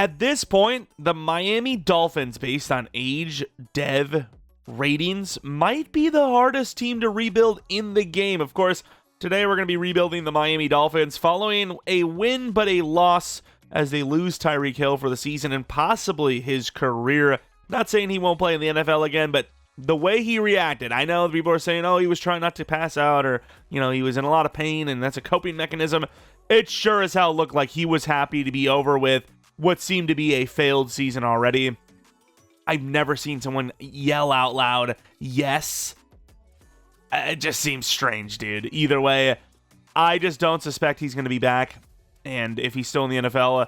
At this point, the Miami Dolphins, based on age, dev, ratings, might be the hardest team to rebuild in the game. Of course, today we're going to be rebuilding the Miami Dolphins following a win but a loss as they lose Tyreek Hill for the season and possibly his career. Not saying he won't play in the NFL again, but the way he reacted, I know people are saying, oh, he was trying not to pass out or, he was in a lot of pain and that's a coping mechanism. It sure as hell looked like he was happy to be over with what seemed to be a failed season already. I've never seen someone yell out loud, yes. It just seems strange, dude. Either way, I just don't suspect he's going to be back. And if he's still in the NFL,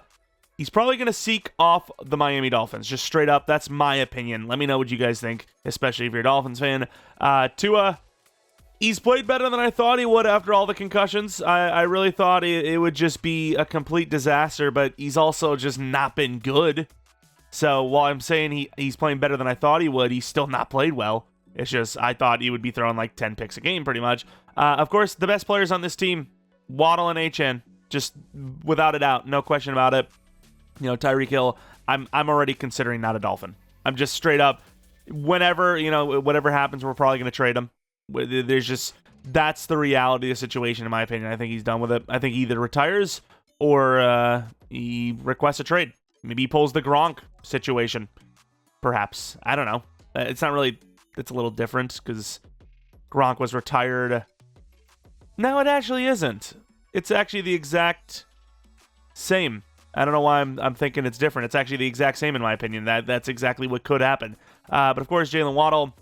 he's probably going to seek off the Miami Dolphins. Just straight up, that's my opinion. Let me know what you guys think, especially if you're a Dolphins fan. Tua, he's played better than I thought he would after all the concussions. I really thought it would just be a complete disaster, but he's also just not been good. So while I'm saying he's playing better than I thought he would, he's still not played well. It's just I thought he would be throwing like 10 picks a game pretty much. Of course, the best players on this team, Waddle and HN, just without a doubt, no question about it. Tyreek Hill, I'm already considering not a Dolphin. I'm just straight up, whenever, whatever happens, we're probably going to trade him. That's the reality of the situation, in my opinion. I think he's done with it. I think he either retires or he requests a trade. Maybe he pulls the Gronk situation, perhaps. I don't know. It's not really, it's a little different because Gronk was retired. No, it actually isn't. It's actually the exact same. I don't know why I'm thinking it's different. It's actually the exact same, in my opinion. That's exactly what could happen. But of course, Jalen Waddle,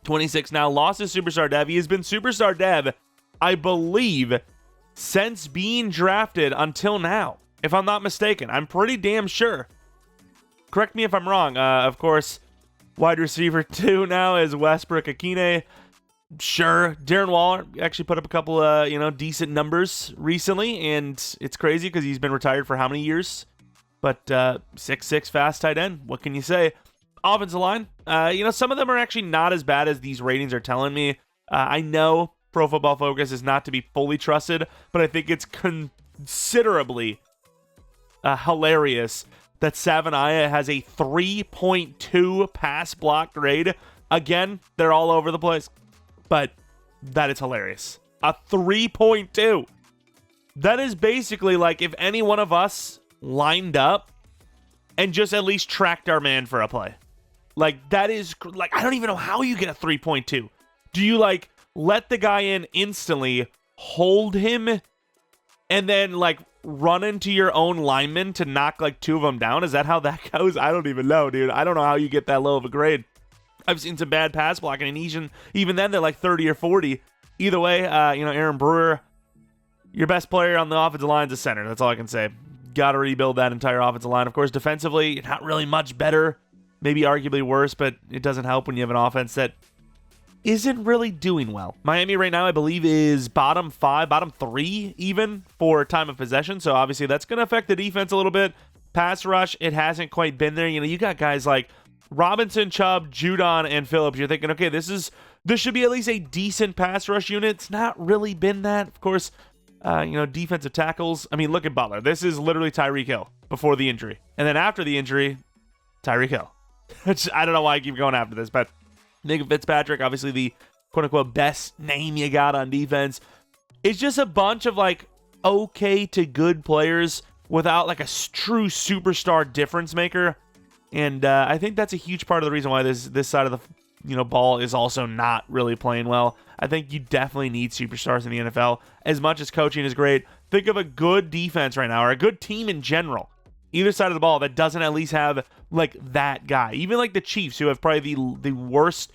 26 now, lost his superstar dev. He has been superstar dev, I believe, since being drafted until now, if I'm not mistaken. I'm pretty damn sure. Correct me if I'm wrong. Of course, wide receiver 2 now is Westbrook-Akine. Sure, Darren Waller actually put up a couple decent numbers recently, and it's crazy because he's been retired for how many years? But 6'6" fast tight end. What can you say? Offensive line, some of them are actually not as bad as these ratings are telling me. I know Pro Football Focus is not to be fully trusted, but I think it's considerably hilarious that Savania has a 3.2 pass block grade. Again, they're all over the place. But that is hilarious. A 3.2. That is basically like if any one of us lined up and just at least tracked our man for a play. Like, that is, like, I don't even know how you get a 3.2. Do you, like, let the guy in instantly, hold him, and then, like, run into your own lineman to knock, like, 2 of them down? Is that how that goes? I don't even know, dude. I don't know how you get that low of a grade. I've seen some bad pass blocking, and even then they're like 30 or 40. Either way, Aaron Brewer, your best player on the offensive line is a center. That's all I can say. Got to rebuild that entire offensive line. Of course, defensively, not really much better. Maybe arguably worse, but it doesn't help when you have an offense that isn't really doing well. Miami right now, I believe, is bottom 3 even for time of possession. So obviously that's going to affect the defense a little bit. Pass rush, it hasn't quite been there. You got guys like Robinson, Chubb, Judon, and Phillips. You're thinking, okay, this should be at least a decent pass rush unit. It's not really been that. Of course, defensive tackles. I mean, look at Butler. This is literally Tyreek Hill before the injury. And then after the injury, Tyreek Hill. I don't know why I keep going after this, but Nick Fitzpatrick, obviously the quote-unquote best name you got on defense. It's just a bunch of, like, okay to good players without, like, a true superstar difference maker. And I think that's a huge part of the reason why this side of the ball is also not really playing well. I think you definitely need superstars in the NFL. As much as coaching is great, think of a good defense right now, or a good team in general, either side of the ball, that doesn't at least have like that guy. Even like the Chiefs, who have probably the worst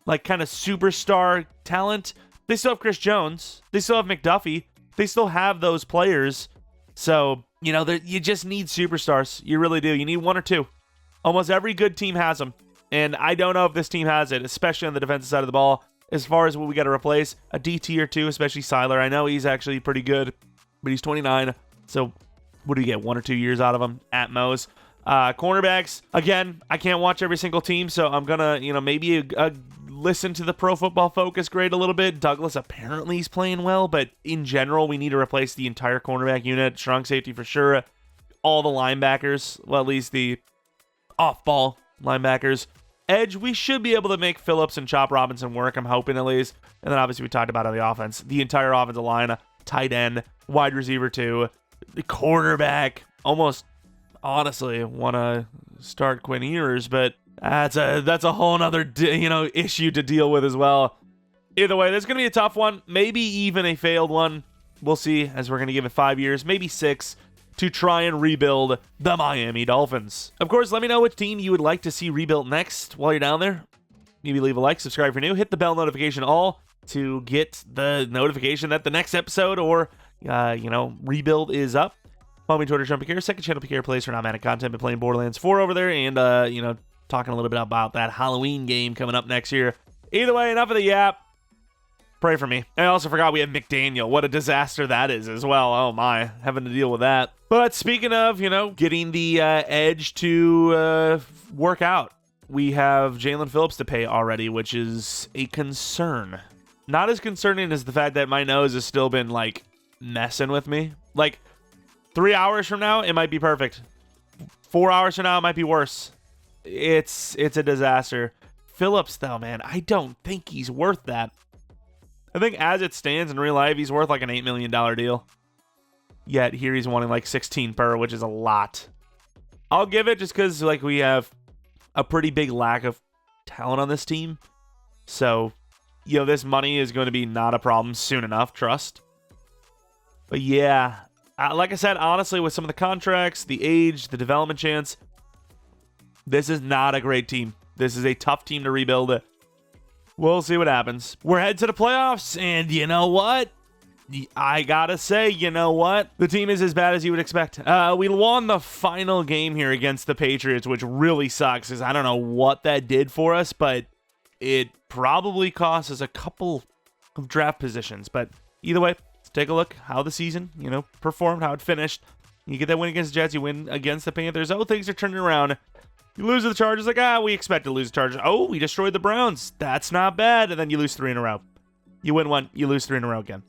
like kind of superstar talent, they still have Chris Jones, they still have McDuffie, they still have those players. So you just need superstars. You really do. You need 1 or 2. Almost every good team has them, and I don't know if this team has it, especially on the defensive side of the ball. As far as what we got to replace, a DT or 2, especially Seiler. I know he's actually pretty good, but he's 29, so what do you get, 1 or 2 years out of him at most? Cornerbacks, again, I can't watch every single team, so I'm gonna, maybe listen to the Pro Football Focus grade a little bit. Douglas apparently is playing well, but in general, we need to replace the entire cornerback unit. Strong safety for sure. all the linebackers, well, at least the off-ball linebackers. Edge, we should be able to make Phillips and Chop Robinson work, I'm hoping at least. And then obviously we talked about on the offense, the entire offensive line, tight end, wide receiver 2, the quarterback. Almost, honestly, want to start Quinn Ewers, but that's a whole nother issue to deal with as well. Either way, there's going to be a tough one, maybe even a failed one. We'll see, as we're going to give it 5 years, maybe 6, to try and rebuild the Miami Dolphins. Of course, let me know which team you would like to see rebuilt next while you're down there. Maybe leave a like, subscribe if you're new, hit the bell notification all to get the notification that the next episode or, rebuild is up. Follow me on Twitter, Jeromepkr, second channel PKR plays for non-Madden content. Been playing Borderlands 4 over there and, talking a little bit about that Halloween game coming up next year. Either way, enough of the yap. Pray for me. I also forgot we have McDaniel. What a disaster that is as well. Oh my, having to deal with that. But speaking of, getting the edge to work out, we have Jalen Phillips to pay already, which is a concern. Not as concerning as the fact that my nose has still been, messing with me. 3 hours from now, it might be perfect. 4 hours from now, it might be worse. It's a disaster. Phillips, though, man, I don't think he's worth that. I think as it stands in real life, he's worth an $8 million deal. Yet here he's wanting 16 per, which is a lot. I'll give it just because we have a pretty big lack of talent on this team. So, this money is going to be not a problem soon enough, trust. But yeah, like I said, honestly, with some of the contracts, the age, the development chance, this is not a great team. This is a tough team to rebuild. We'll see what happens. We're headed to the playoffs, and you know what? I gotta say, you know what? The team is as bad as you would expect. We won the final game here against the Patriots, which really sucks, because I don't know what that did for us, but it probably cost us a couple of draft positions. But either way, let's take a look how the season, performed, how it finished. You get that win against the Jets, you win against the Panthers. Oh, things are turning around. You lose to the Chargers, we expect to lose the Chargers. Oh, we destroyed the Browns. That's not bad. And then you lose 3 in a row. You win 1, you lose 3 in a row again.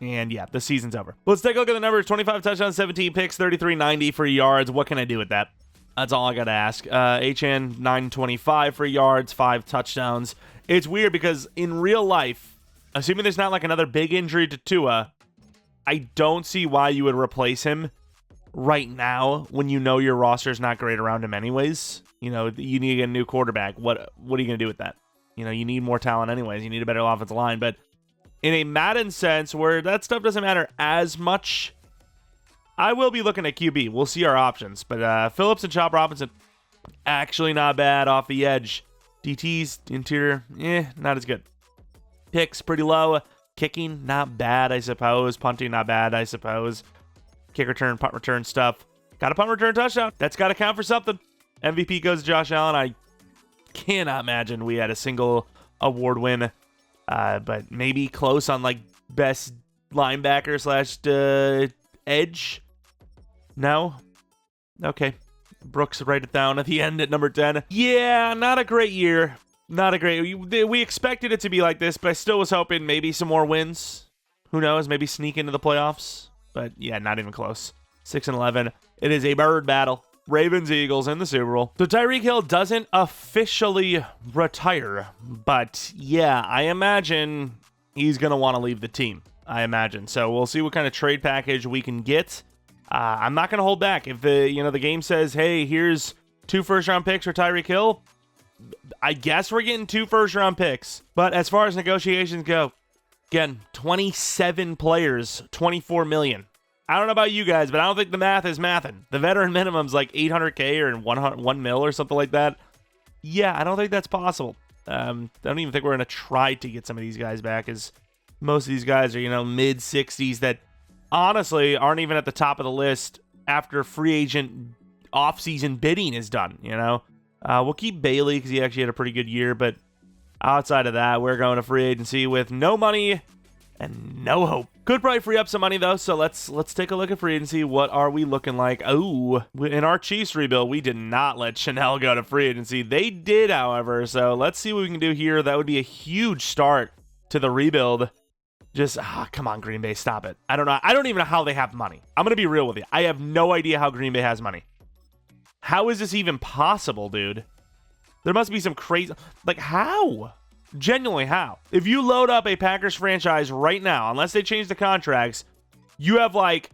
And yeah, the season's over. Let's take a look at the numbers. 25 touchdowns, 17 picks, 33.90 for yards. What can I do with that? That's all I got to ask. HN, 925 for yards, 5 touchdowns. It's weird because in real life, assuming there's not another big injury to Tua, I don't see why you would replace him right now when your roster's not great around him anyways. You need to get a new quarterback. What are you going to do with that? You need more talent anyways. You need a better offensive line. But in a Madden sense where that stuff doesn't matter as much, I will be looking at QB. We'll see our options. But Phillips and Chop Robinson, actually not bad off the edge. DTs, interior, not as good. Picks, pretty low. Kicking, not bad, I suppose. Punting, not bad, I suppose. Kick return, punt return stuff. Got a punt return touchdown. That's got to count for something. MVP goes to Josh Allen. I cannot imagine we had a single award win. But maybe close on best linebacker / edge. No? Okay. Brooks write it down at the end at number 10. Yeah, not a great year. Not a great... We expected it to be like this, but I still was hoping maybe some more wins. Who knows? Maybe sneak into the playoffs. But yeah, not even close. 6-11. It is a bird battle. Ravens, Eagles in the Super Bowl. So Tyreek Hill doesn't officially retire. But yeah, I imagine he's going to want to leave the team. I imagine. So we'll see what kind of trade package we can get. I'm not going to hold back. If the game says, hey, here's 2 first-round picks for Tyreek Hill, I guess we're getting 2 first-round picks. But as far as negotiations go, again, 27 players, 24 million. I don't know about you guys, but I don't think the math is mathing. The veteran minimum's $800K or 1 mil or something like that. Yeah, I don't think that's possible. I don't even think we're going to try to get some of these guys back, as most of these guys are, mid-60s that honestly aren't even at the top of the list after free agent off-season bidding is done, We'll keep Bailey because he actually had a pretty good year, but outside of that, we're going to free agency with no money and no hope. Could probably free up some money, though, so let's take a look at free agency. What are we looking like? Oh, in our Chiefs rebuild, we did not let Chanel go to free agency. They did, however, so let's see what we can do here. That would be a huge start to the rebuild. Just, come on, Green Bay, stop it. I don't know. I don't even know how they have money. I'm going to be real with you. I have no idea how Green Bay has money. How is this even possible, dude? There must be some crazy... Like, how? Genuinely, how? If you load up a Packers franchise right now, unless they change the contracts, you have like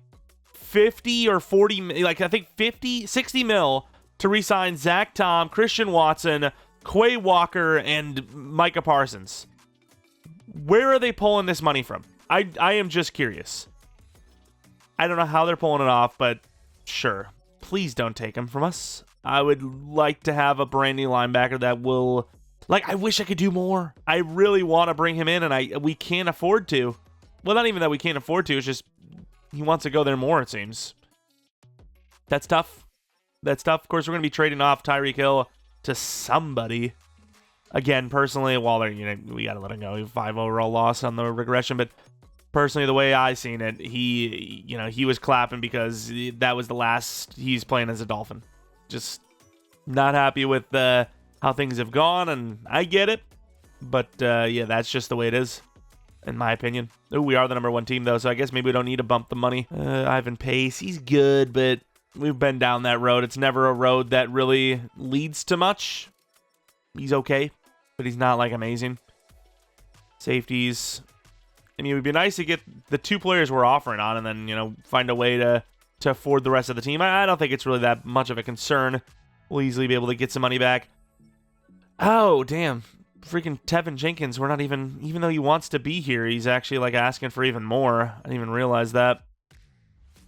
50 or 40... Like, I think 50, 60 mil to re-sign Zach Tom, Christian Watson, Quay Walker, and Micah Parsons. Where are they pulling this money from? I am just curious. I don't know how they're pulling it off, but sure. Please don't take him from us. I would like to have a brand new linebacker that will... Like, I wish I could do more. I really want to bring him in, and we can't afford to. Well, not even that we can't afford to. It's just he wants to go there more, it seems. That's tough. That's tough. Of course, we're going to be trading off Tyreek Hill to somebody. Again, personally, while we got to let him go. 5 overall loss on the regression, but personally, the way I seen it, he was clapping because that was the last he's playing as a Dolphin. Just not happy with how things have gone, and I get it. But yeah, that's just the way it is, in my opinion. Ooh, we are the #1 team, though, so I guess maybe we don't need to bump the money. Ivan Pace, he's good, but we've been down that road. It's never a road that really leads to much. He's okay, but he's not, like, amazing. Safeties. I mean, it would be nice to get the 2 players we're offering on and then, find a way to afford the rest of the team. I don't think it's really that much of a concern. We'll easily be able to get some money back. Oh, damn. Freaking Tevin Jenkins, we're not even though he wants to be here, he's actually, like, asking for even more. I didn't even realize that.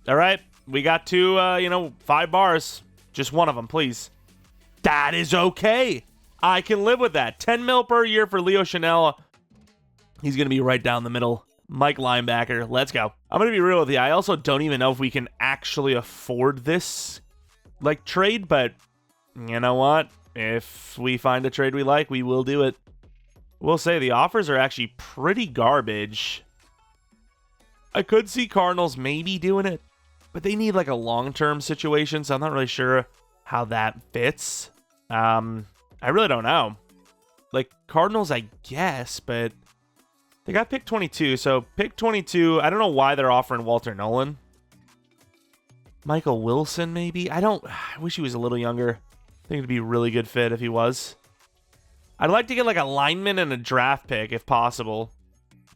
All right, we got 2, 5 bars. Just one of them, please. That is okay. I can live with that. 10 mil per year for Leo Chanel. He's going to be right down the middle. Mike linebacker. Let's go. I'm going to be real with you. I also don't even know if we can actually afford this, like, trade, but you know what? If we find a trade we like, we will do it. We'll say the offers are actually pretty garbage. I could see Cardinals maybe doing it, but they need, like, a long-term situation, so I'm not really sure how that fits. I really don't know. Like, Cardinals, I guess, but they got pick 22, so pick 22, I don't know why they're offering Walter Nolan. Michael Wilson, maybe? I wish he was a little younger. I think it'd be a really good fit if he was. I'd like to get, like, a lineman and a draft pick, if possible.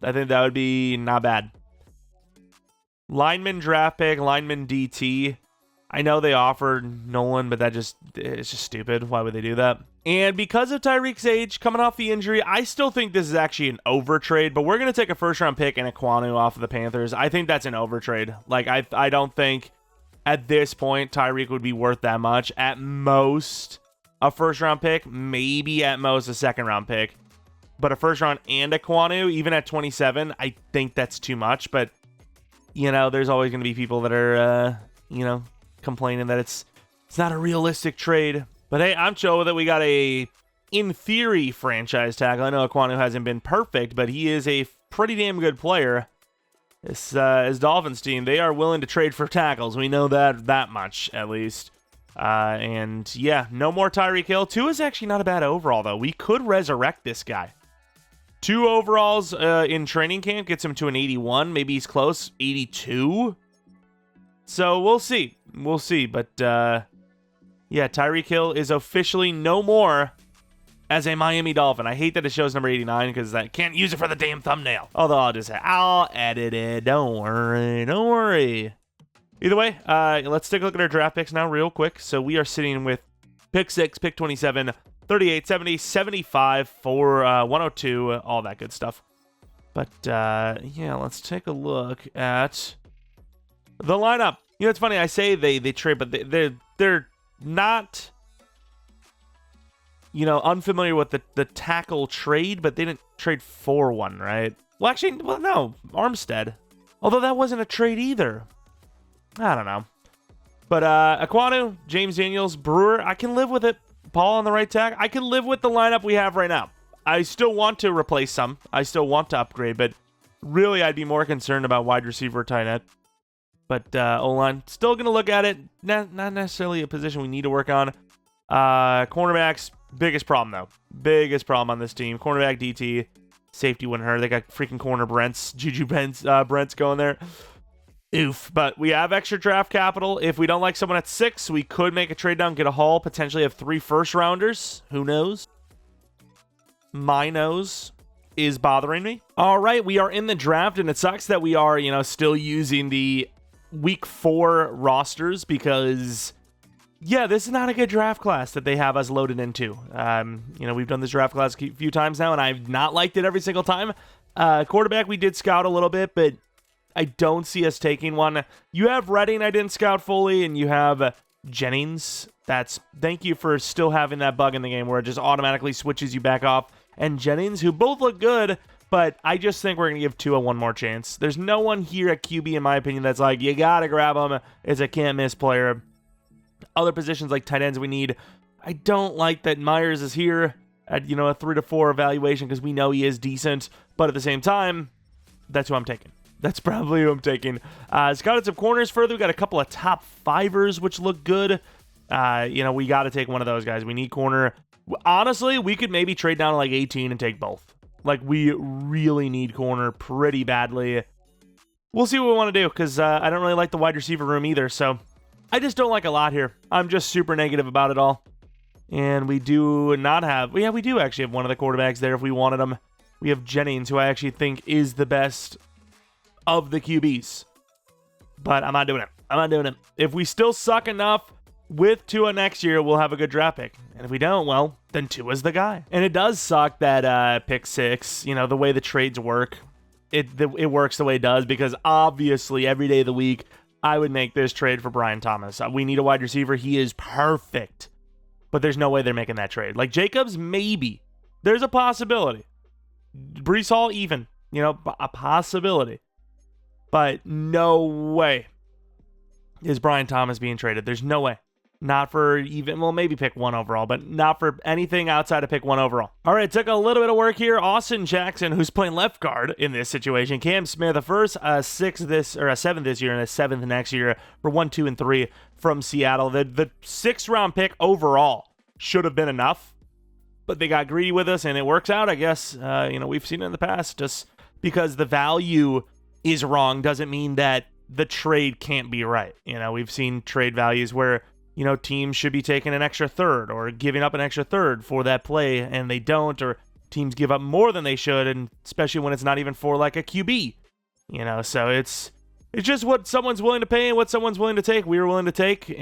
I think that would be not bad. Lineman, draft pick, lineman, DT. I know they offered Nolan, but it's just stupid. Why would they do that? And because of Tyreek's age, coming off the injury, I still think this is actually an overtrade, but we're going to take a first-round pick and a Kwanu off of the Panthers. I think that's an overtrade. Like, I don't think at this point Tyreek would be worth that much. At most, a first-round pick, maybe at most a second-round pick. But a first-round and a Kwanu, even at 27, I think that's too much. But, there's always going to be people that are, complaining that it's not a realistic trade. But hey, I'm chill with it. We got a, in theory, franchise tackle. I know Kwanu hasn't been perfect, but he is a pretty damn good player. This Dolphins team, they are willing to trade for tackles. We know that much, at least. And yeah, no more Tyreek Hill. 2 is actually not a bad overall, though. We could resurrect this guy. 2 overalls in training camp gets him to an 81. Maybe he's close. 82. So we'll see. We'll see. But yeah, Tyreek Hill is officially no more as a Miami Dolphin. I hate that it shows number 89 because I can't use it for the damn thumbnail. Although I'll edit it. Don't worry. Don't worry. Either way, let's take a look at our draft picks now real quick. So we are sitting with pick 6, pick 27, 38, 70, 75, 4, 102, all that good stuff. But yeah, let's take a look at the lineup. It's funny. I say they trade, but they're not, unfamiliar with the tackle trade, but they didn't trade for one, right? Well, actually, no, Armstead. Although that wasn't a trade either. I don't know. But Aquanu, James Daniels, Brewer, I can live with it. Paul on the right tack, I can live with the lineup we have right now. I still want to replace some. I still want to upgrade, but really I'd be more concerned about wide receiver, tight end. But O-line, still going to look at it. Not necessarily a position we need to work on. Cornerbacks, biggest problem, though. Biggest problem on this team. Cornerback, DT, Safety wouldn't hurt. They got freaking corner Juju Brent's going there. Oof. But we have extra draft capital. If we don't like someone at 6, we could make a trade down, get a haul, potentially have 3 first-rounders. Who knows? My nose is bothering me. All right, we are in the draft, and it sucks that we are, still using the week 4 rosters because, yeah, this is not a good draft class that they have us loaded into. We've done this draft class a few times now, and I've not liked it every single time. Quarterback, we did scout a little bit, but I don't see us taking one. You have Redding, I didn't scout fully, and you have Jennings. Thank you for still having that bug in the game where it just automatically switches you back off. And Jennings, who both look good, but I just think we're going to give Tua one more chance. There's no one here at QB, in my opinion, that's like, you got to grab him. It's a can't-miss player. Other positions like tight ends we need. I don't like that Myers is here at, a 3 to 4 evaluation because we know he is decent. But at the same time, that's who I'm taking. That's probably who I'm taking. Scouted some corners further. We got a couple of top 5ers, which look good. We got to take one of those guys. We need corner. Honestly, we could maybe trade down to like 18 and take both. Like, we really need corner pretty badly. We'll see what we want to do because I don't really like the wide receiver room either. So I just don't like a lot here. I'm just super negative about it all. And we do not have... Yeah, we do actually have one of the quarterbacks there if we wanted him. We have Jennings, who I actually think is the best of the QBs. But I'm not doing it. If we still suck enough with Tua next year, we'll have a good draft pick. And if we don't, well, then Tua's the guy. And it does suck that pick 6, the way the trades work. It works the way it does because obviously every day of the week, I would make this trade for Brian Thomas. We need a wide receiver. He is perfect. But there's no way they're making that trade. Like Jacobs, maybe. There's a possibility. Breece Hall, even. A possibility. But no way is Brian Thomas being traded. There's no way. Not for even, well, maybe pick 1 overall, but not for anything outside of pick 1 overall. All right, took a little bit of work here. Austin Jackson, who's playing left guard in this situation. Cam Smith, a first, a 7th this year, and a 7th next year for 1, 2, and 3 from Seattle. The 6th round pick overall should have been enough, but they got greedy with us, and it works out, I guess. We've seen it in the past. Just because the value is wrong doesn't mean that the trade can't be right. We've seen trade values where teams should be taking an extra 3rd or giving up an extra 3rd for that play, and they don't, or teams give up more than they should, and especially when it's not even for like a QB. So it's just what someone's willing to pay and what someone's willing to take. We were willing to take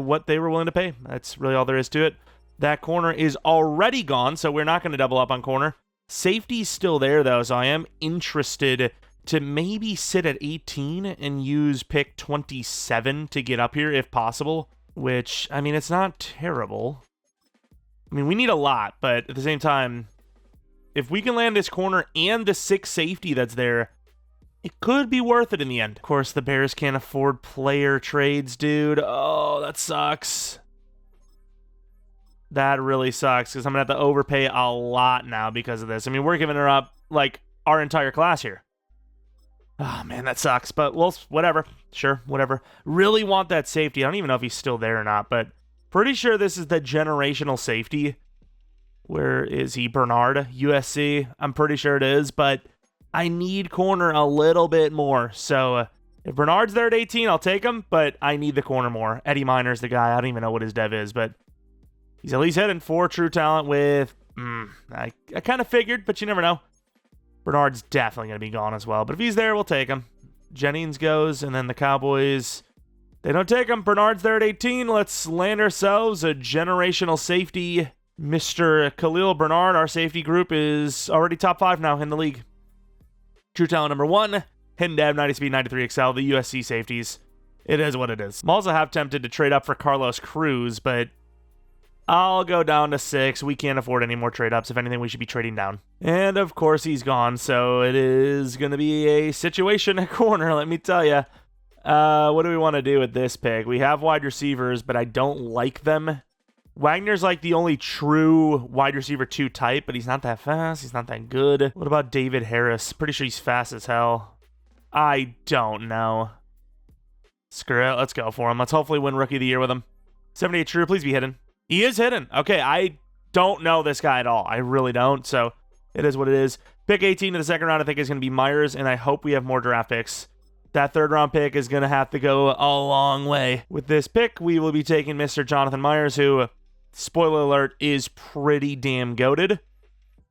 what they were willing to pay. That's really all there is to it. That corner is already gone, so we're not going to double up on corner. Safety's still there, though, so I am interested to maybe sit at 18 and use pick 27 to get up here if possible. Which, it's not terrible. We need a lot, but at the same time, if we can land this corner and the 6th safety that's there, it could be worth it in the end. Of course, the Bears can't afford player trades, dude. Oh, that sucks. That really sucks, because I'm going to have to overpay a lot now because of this. We're giving her up, like, our entire class here. Oh, man, that sucks. But, well, whatever. Sure, whatever. Really want that safety. I don't even know if he's still there or not, but pretty sure this is the generational safety. Where is he? Bernard, USC. I'm pretty sure it is, but I need corner a little bit more. So, if Bernard's there at 18, I'll take him, but I need the corner more. Eddie Minor's the guy. I don't even know what his dev is, but he's at least hitting 4 true talent with... I kind of figured, but you never know. Bernard's definitely going to be gone as well. But if he's there, we'll take him. Jennings goes, and then the Cowboys, they don't take him. Bernard's there at 18. Let's land ourselves a generational safety. Mr. Khalil Bernard, our safety group, is already top 5 now in the league. True talent number 1, hidden dev, 90 speed, 93 XL, the USC safeties. It is what it is. I'm also half tempted to trade up for Carlos Cruz, but I'll go down to 6. We can't afford any more trade-ups. If anything, we should be trading down. And, of course, he's gone, so it is going to be a situation at corner, let me tell you. What do we want to do with this pick? We have wide receivers, but I don't like them. Wagner's like the only true wide receiver 2 type, but he's not that fast. He's not that good. What about David Harris? Pretty sure he's fast as hell. I don't know. Screw it. Let's go for him. Let's hopefully win Rookie of the Year with him. 78 true. Please be hidden. He is hidden. Okay, I don't know this guy at all. I really don't, so it is what it is. Pick 18 in the second round, I think, is going to be Myers, and I hope we have more draft picks. That third round pick is going to have to go a long way. With this pick, we will be taking Mr. Jonathan Myers, who, spoiler alert, is pretty damn goated.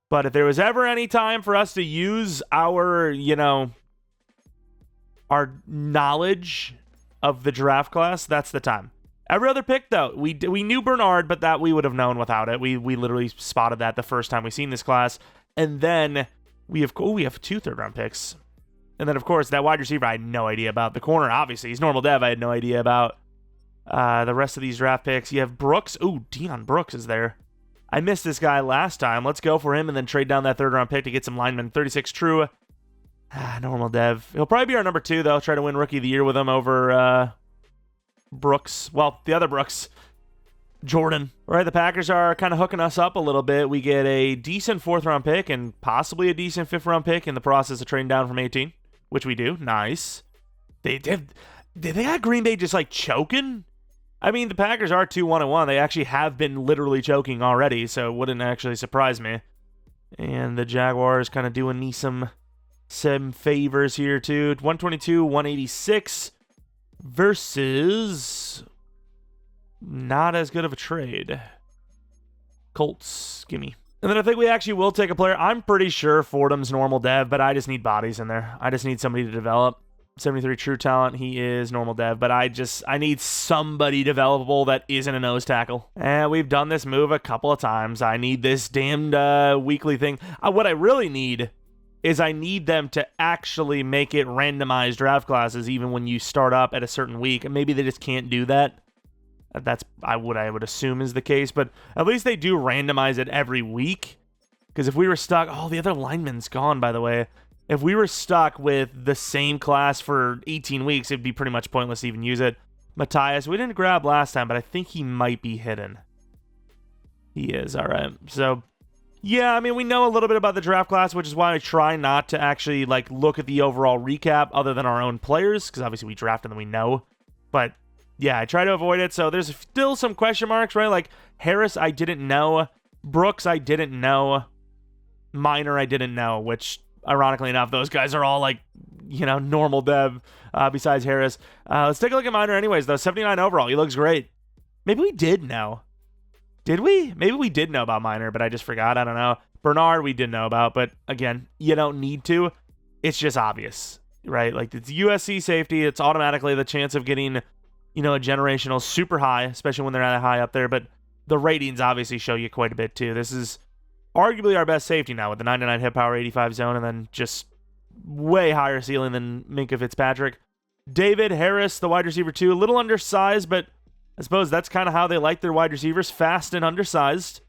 But if there was ever any time for us to use our, our knowledge of the draft class, that's the time. Every other pick, though, we knew Bernard, but that we would have known without it. We literally spotted that the first time we seen this class. And then we have 2 third-round picks. And then, of course, that wide receiver I had no idea about. The corner, obviously, he's normal dev. I had no idea about the rest of these draft picks. You have Brooks. Ooh, Deion Brooks is there. I missed this guy last time. Let's go for him and then trade down that third-round pick to get some linemen. 36 true. Normal dev. He'll probably be our number 2, though. Try to win Rookie of the Year with him over Brooks. Well, the other Brooks. Jordan. All right, the Packers are kind of hooking us up a little bit. We get a decent 4th-round pick and possibly a decent 5th-round pick in the process of trading down from 18, which we do. Nice. Did they have Green Bay just, choking? I mean, the Packers are 2-1-1. They actually have been literally choking already, so it wouldn't actually surprise me. And the Jaguars kind of doing me some favors here, too. 122, 186 versus... not as good of a trade. Colts, gimme. And then I think we actually will take a player. I'm pretty sure Fordham's normal dev, but I just need bodies in there. I just need somebody to develop. 73 true talent. He is normal dev, but I need somebody developable that isn't a nose tackle. And we've done this move a couple of times. I need this damned weekly thing. What I really need is I need them to actually make it randomized draft classes even when you start up at a certain week. And maybe they just can't do that. That's I would assume is the case, but at least they do randomize it every week. Because if we were stuck, the other lineman's gone, by the way. If we were stuck with the same class for 18 weeks, it'd be pretty much pointless to even use it. Matthias, we didn't grab last time, but I think he might be hidden. He is, all right. So, yeah, I mean, we know a little bit about the draft class, which is why I try not to actually, look at the overall recap other than our own players, because obviously we draft them and we know. But yeah, I try to avoid it. So there's still some question marks, right? Like Harris, I didn't know. Brooks, I didn't know. Minor, I didn't know, which ironically enough, those guys are all normal dev besides Harris. Let's take a look at Minor anyways, though. 79 overall. He looks great. Maybe we did know. Did we? Maybe we did know about Minor, but I just forgot. I don't know. Bernard, we did know about, but again, you don't need to. It's just obvious, right? It's USC safety. It's automatically the chance of getting... a generational super high, especially when they're that high up there. But the ratings obviously show you quite a bit too. This is arguably our best safety now with the 99 hit power, 85 zone, and then just way higher ceiling than Minkah Fitzpatrick. David Harris, the wide receiver too, a little undersized, but I suppose that's kind of how they like their wide receivers, fast and undersized,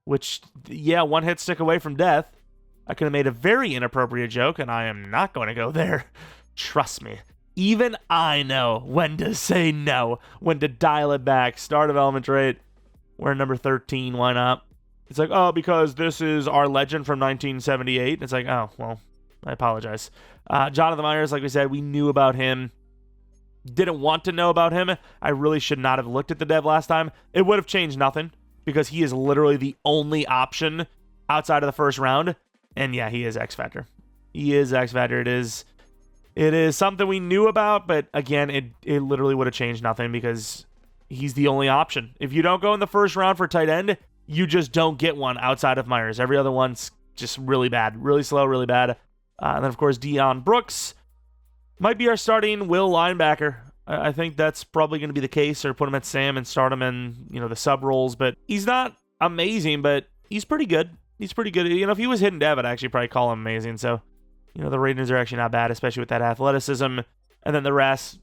which, yeah, one hit stick away from death. I could have made a very inappropriate joke, and I am not going to go there. Trust me. Even I know when to say no, when to dial it back. Star development rate, we're number 13, why not? It's because this is our legend from 1978. It's oh, well, I apologize. Jonathan Myers, like we said, we knew about him. Didn't want to know about him. I really should not have looked at the dev last time. It would have changed nothing because he is literally the only option outside of the first round. And yeah, he is X Factor. He is X Factor. It is something we knew about, but again, it literally would have changed nothing because he's the only option. If you don't go in the first round for tight end, you just don't get one outside of Myers. Every other one's just really bad. Really slow, really bad. And then, of course, Deion Brooks might be our starting will linebacker. I think that's probably going to be the case, or put him at Sam and start him in, the sub roles. But he's not amazing, but he's pretty good. He's pretty good. If he was hidden dev, I'd actually probably call him amazing, so... the ratings are actually not bad, especially with that athleticism. And then the rest,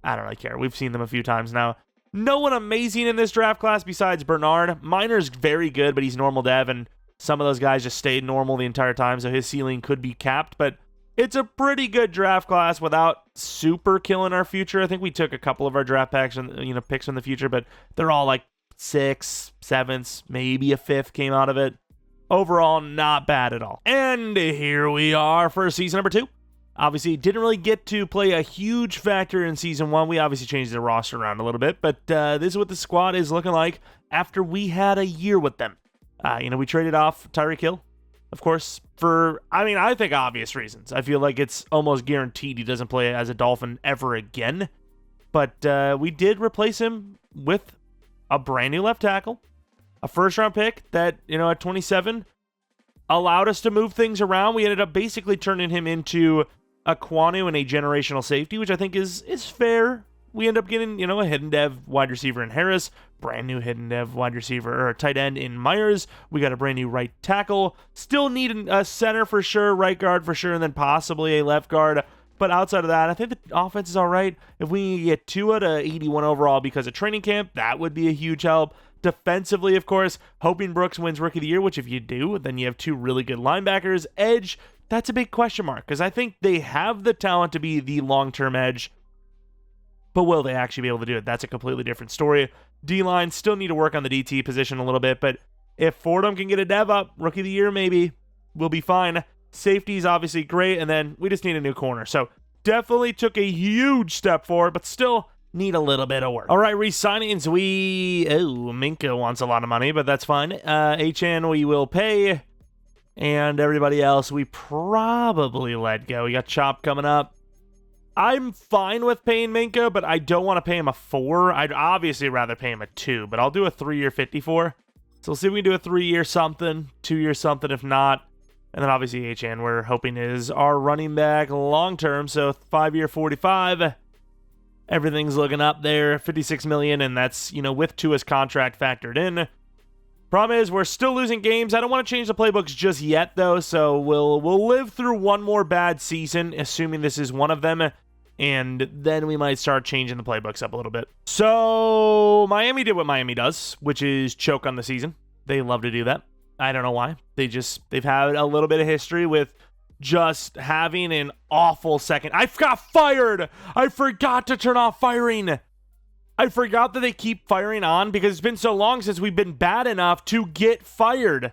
I don't really care. We've seen them a few times now. No one amazing in this draft class besides Bernard. Minor's very good, but he's normal dev, and some of those guys just stayed normal the entire time, so his ceiling could be capped. But it's a pretty good draft class without super killing our future. I think we took a couple of our draft packs and picks in the future, but they're all 6th, 7th, maybe a 5th came out of it. Overall, not bad at all. And here we are for season number 2. Obviously, didn't really get to play a huge factor in season 1. We obviously changed the roster around a little bit, but this is what the squad is looking like after we had a year with them. We traded off Tyreek Hill. Of course, I think obvious reasons. I feel like it's almost guaranteed he doesn't play as a Dolphin ever again. But we did replace him with a brand new left tackle, a first-round pick that, at 27, allowed us to move things around. We ended up basically turning him into a Quanu and a generational safety, which I think is fair. We end up getting, a hidden dev wide receiver in Harris, brand new hidden dev wide receiver or tight end in Myers. We got a brand new right tackle. Still need a center for sure, right guard for sure, and then possibly a left guard. But outside of that, I think the offense is all right. If we get Tua to 81 overall because of training camp, that would be a huge help. Defensively, of course, hoping Brooks wins Rookie of the Year, which if you do, then you have two really good linebackers. Edge, that's a big question mark because I think they have the talent to be the long-term edge. But will they actually be able to do it? That's a completely different story. D-line still need to work on the DT position a little bit, but if Fordham can get a dev up, Rookie of the Year maybe, we'll be fine. Safety is obviously great, and then we just need a new corner. So definitely took a huge step forward, but still need a little bit of work. All right, re-signings. Minka wants a lot of money, but that's fine. HN we will pay, and everybody else we probably let go. We got Chop coming up. I'm fine with paying Minka, but I don't want to pay him a 4. I'd obviously rather pay him a 2, but I'll do a 3-year 54. So we'll see if we can do a 3-year something, 2-year something if not. And then obviously HN we're hoping is our running back long-term, so 5-year 45. Everything's looking up there, 56 million, and that's, with Tua's contract factored in. Problem is, we're still losing games. I don't want to change the playbooks just yet, though, so we'll live through one more bad season, assuming this is one of them, and then we might start changing the playbooks up a little bit. So, Miami did what Miami does, which is choke on the season. They love to do that. I don't know why. They've had a little bit of history with just having an awful second. I got fired! I forgot to turn off firing! I forgot that they keep firing on because it's been so long since we've been bad enough to get fired.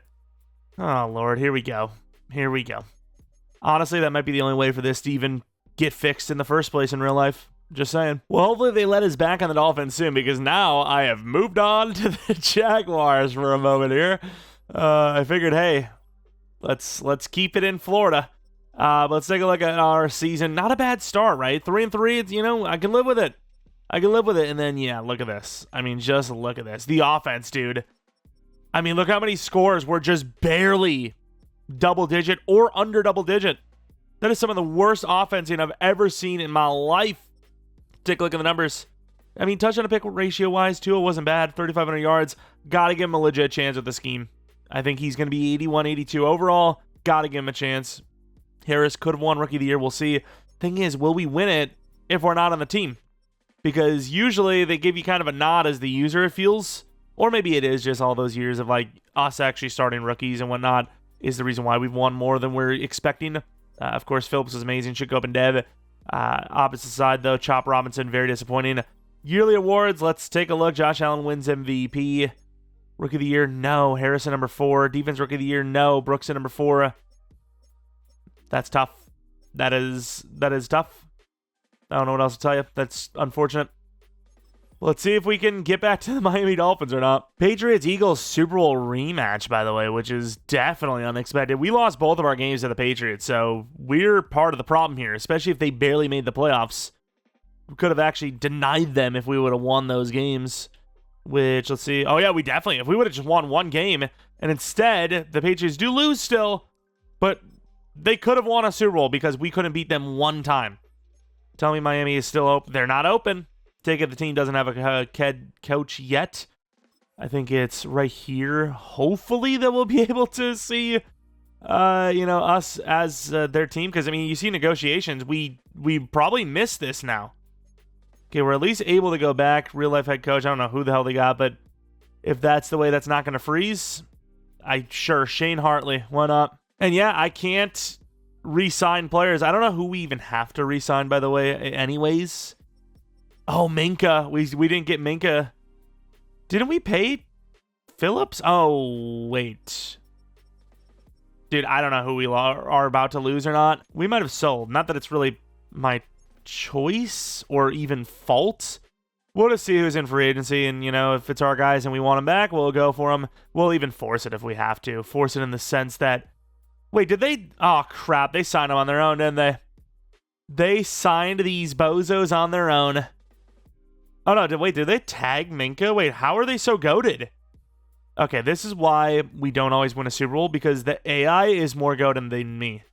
Oh, Lord. Here we go. Honestly, that might be the only way for this to even get fixed in the first place in real life. Just saying. Well, hopefully they let us back on the Dolphins soon because now I have moved on to the Jaguars for a moment here. I figured, hey, let's keep it in Florida. Let's take a look at our season. Not a bad start, right? 3-3, I can live with it. And then, yeah, look at this. Just look at this. The offense, dude. Look how many scores were just barely double-digit or under double-digit. That is some of the worst offensing I've ever seen in my life. Take a look at the numbers. Touchdown to pick ratio-wise, Tua wasn't bad. 3,500 yards. Got to give him a legit chance with the scheme. I think he's going to be 81, 82 overall. Got to give him a chance. Harris could have won Rookie of the Year. We'll see. Thing is, will we win it if we're not on the team? Because usually they give you kind of a nod as the user, it feels. Or maybe it is just all those years of us actually starting rookies and whatnot is the reason why we've won more than we're expecting. Of course, Phillips was amazing. Should go up in dev. Opposite side, though, Chop Robinson, very disappointing. Yearly awards, let's take a look. Josh Allen wins MVP. Rookie of the Year, no. Harrison, number 4. Defense Rookie of the Year, no. Brooks, number 4. That's tough. That is tough. I don't know what else to tell you. That's unfortunate. Let's see if we can get back to the Miami Dolphins or not. Patriots-Eagles Super Bowl rematch, by the way, which is definitely unexpected. We lost both of our games to the Patriots, so we're part of the problem here, especially if they barely made the playoffs. We could have actually denied them if we would have won those games, which, let's see. Oh, yeah, we definitely. If we would have just won one game, and instead, the Patriots do lose still, but they could have won a Super Bowl because we couldn't beat them one time. Tell me Miami is still open. They're not open. Take it the team doesn't have a head coach yet. I think it's right here. Hopefully that we'll be able to see, us as their team. Because, you see negotiations. We probably missed this now. Okay, we're at least able to go back. Real-life head coach. I don't know who the hell they got. But if that's the way that's not going to freeze, sure, Shane Hartley. Why not? And, yeah, I can't re-sign players. I don't know who we even have to re-sign, by the way, anyways. Oh, Minka. We didn't get Minka. Didn't we pay Phillips? Oh, wait. Dude, I don't know who we are about to lose or not. We might have sold. Not that it's really my choice or even fault. We'll just see who's in free agency, and, if it's our guys and we want them back, we'll go for them. We'll even force it if we have to. Force it in the sense that Wait, did they? Oh, crap. They signed them on their own, didn't they? They signed these bozos on their own. Oh, no. Did they tag Minka? Wait, how are they so goated? Okay, this is why we don't always win a Super Bowl, because the AI is more goated than me.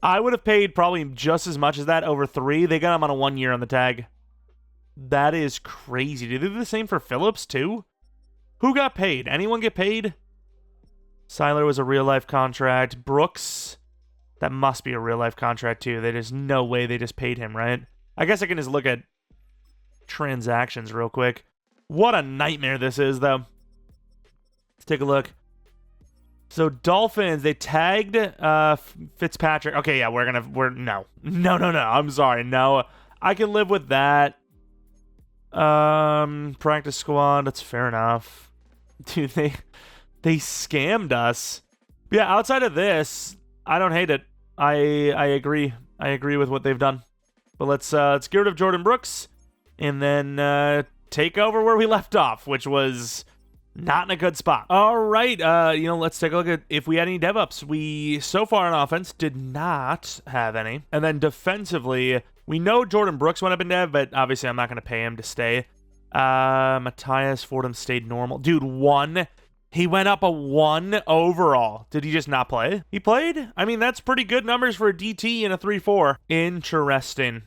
I would have paid probably just as much as that over 3. They got him on a 1 year on the tag. That is crazy. Did they do the same for Phillips, too? Who got paid? Anyone get paid? Seiler was a real-life contract. Brooks, that must be a real-life contract, too. There's no way they just paid him, right? I guess I can just look at transactions real quick. What a nightmare this is, though. Let's take a look. So, Dolphins, they tagged Fitzpatrick. Okay, yeah, no. I'm sorry, no. I can live with that. Practice squad, that's fair enough. Dude, they scammed us. But yeah, outside of this, I don't hate it. I agree. I agree with what they've done. But let's get rid of Jordan Brooks and then take over where we left off, which was not in a good spot. All right, let's take a look at if we had any dev ups. We so far on offense did not have any, and then defensively, we know Jordan Brooks went up in dev, but obviously I'm not going to pay him to stay. Matthias Fordham stayed normal. Dude, 1. He went up a 1 overall. Did he just not play? He played? I mean, that's pretty good numbers for a DT and a 3-4. Interesting.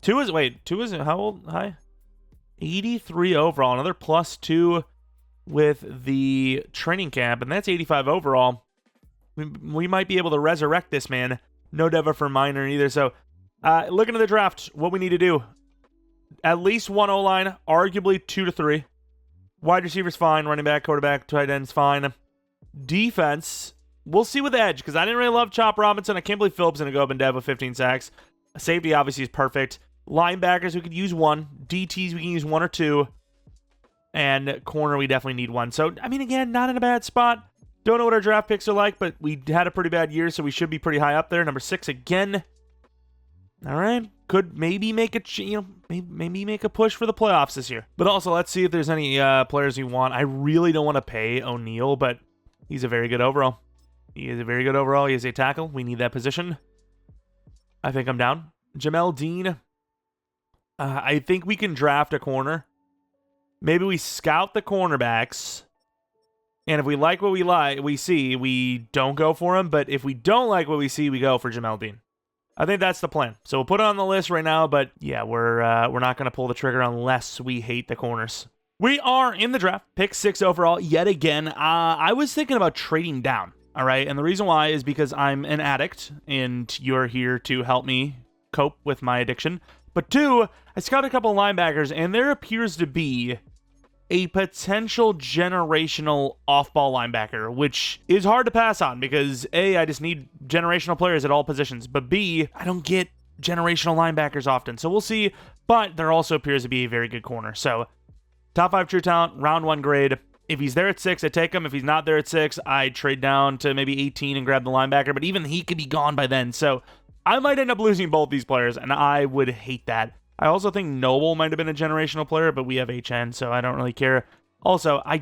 2 is how old? Hi. 83 overall. Another +2 with the training camp, and that's 85 overall. We might be able to resurrect this man. No dev for minor either. So, looking at the draft, what we need to do. At least 1 O-line, arguably 2 to 3. Wide receivers, fine. Running back, quarterback, tight ends, fine. Defense, we'll see with edge, because I didn't really love Chop Robinson. I can't believe Phillips going to go up and dev with 15 sacks. Safety, obviously, is perfect. Linebackers, we could use 1. DTs, we can use 1 or 2. And corner, we definitely need 1. So, I mean, again, not in a bad spot. Don't know what our draft picks are like, but we had a pretty bad year, so we should be pretty high up there. Number 6 again. All right. Could maybe make a maybe make a push for the playoffs this year. But also, let's see if there's any players we want. I really don't want to pay O'Neal, but he's a very good overall. He is a very good overall. He is a tackle. We need that position. I think I'm down. Jamel Dean. I think we can draft a corner. Maybe we scout the cornerbacks, and if we like what we see, we don't go for him. But if we don't like what we see, we go for Jamel Dean. I think that's the plan. So we'll put it on the list right now, but yeah, we're not going to pull the trigger unless we hate the corners. We are in the draft, pick 6 overall yet again. I was thinking about trading down, all right? And the reason why is because I'm an addict, and you're here to help me cope with my addiction. But 2, I scouted a couple of linebackers, and there appears to be a potential generational off-ball linebacker, which is hard to pass on because A, I just need generational players at all positions, but B, I don't get generational linebackers often. So we'll see, but there also appears to be a very good corner. So top 5 true talent, round 1 grade. If he's there at 6, I take him. If he's not there at 6, I trade down to maybe 18 and grab the linebacker, but even he could be gone by then. So I might end up losing both these players, and I would hate that. I also think Noble might have been a generational player, but we have HN, so I don't really care. Also, I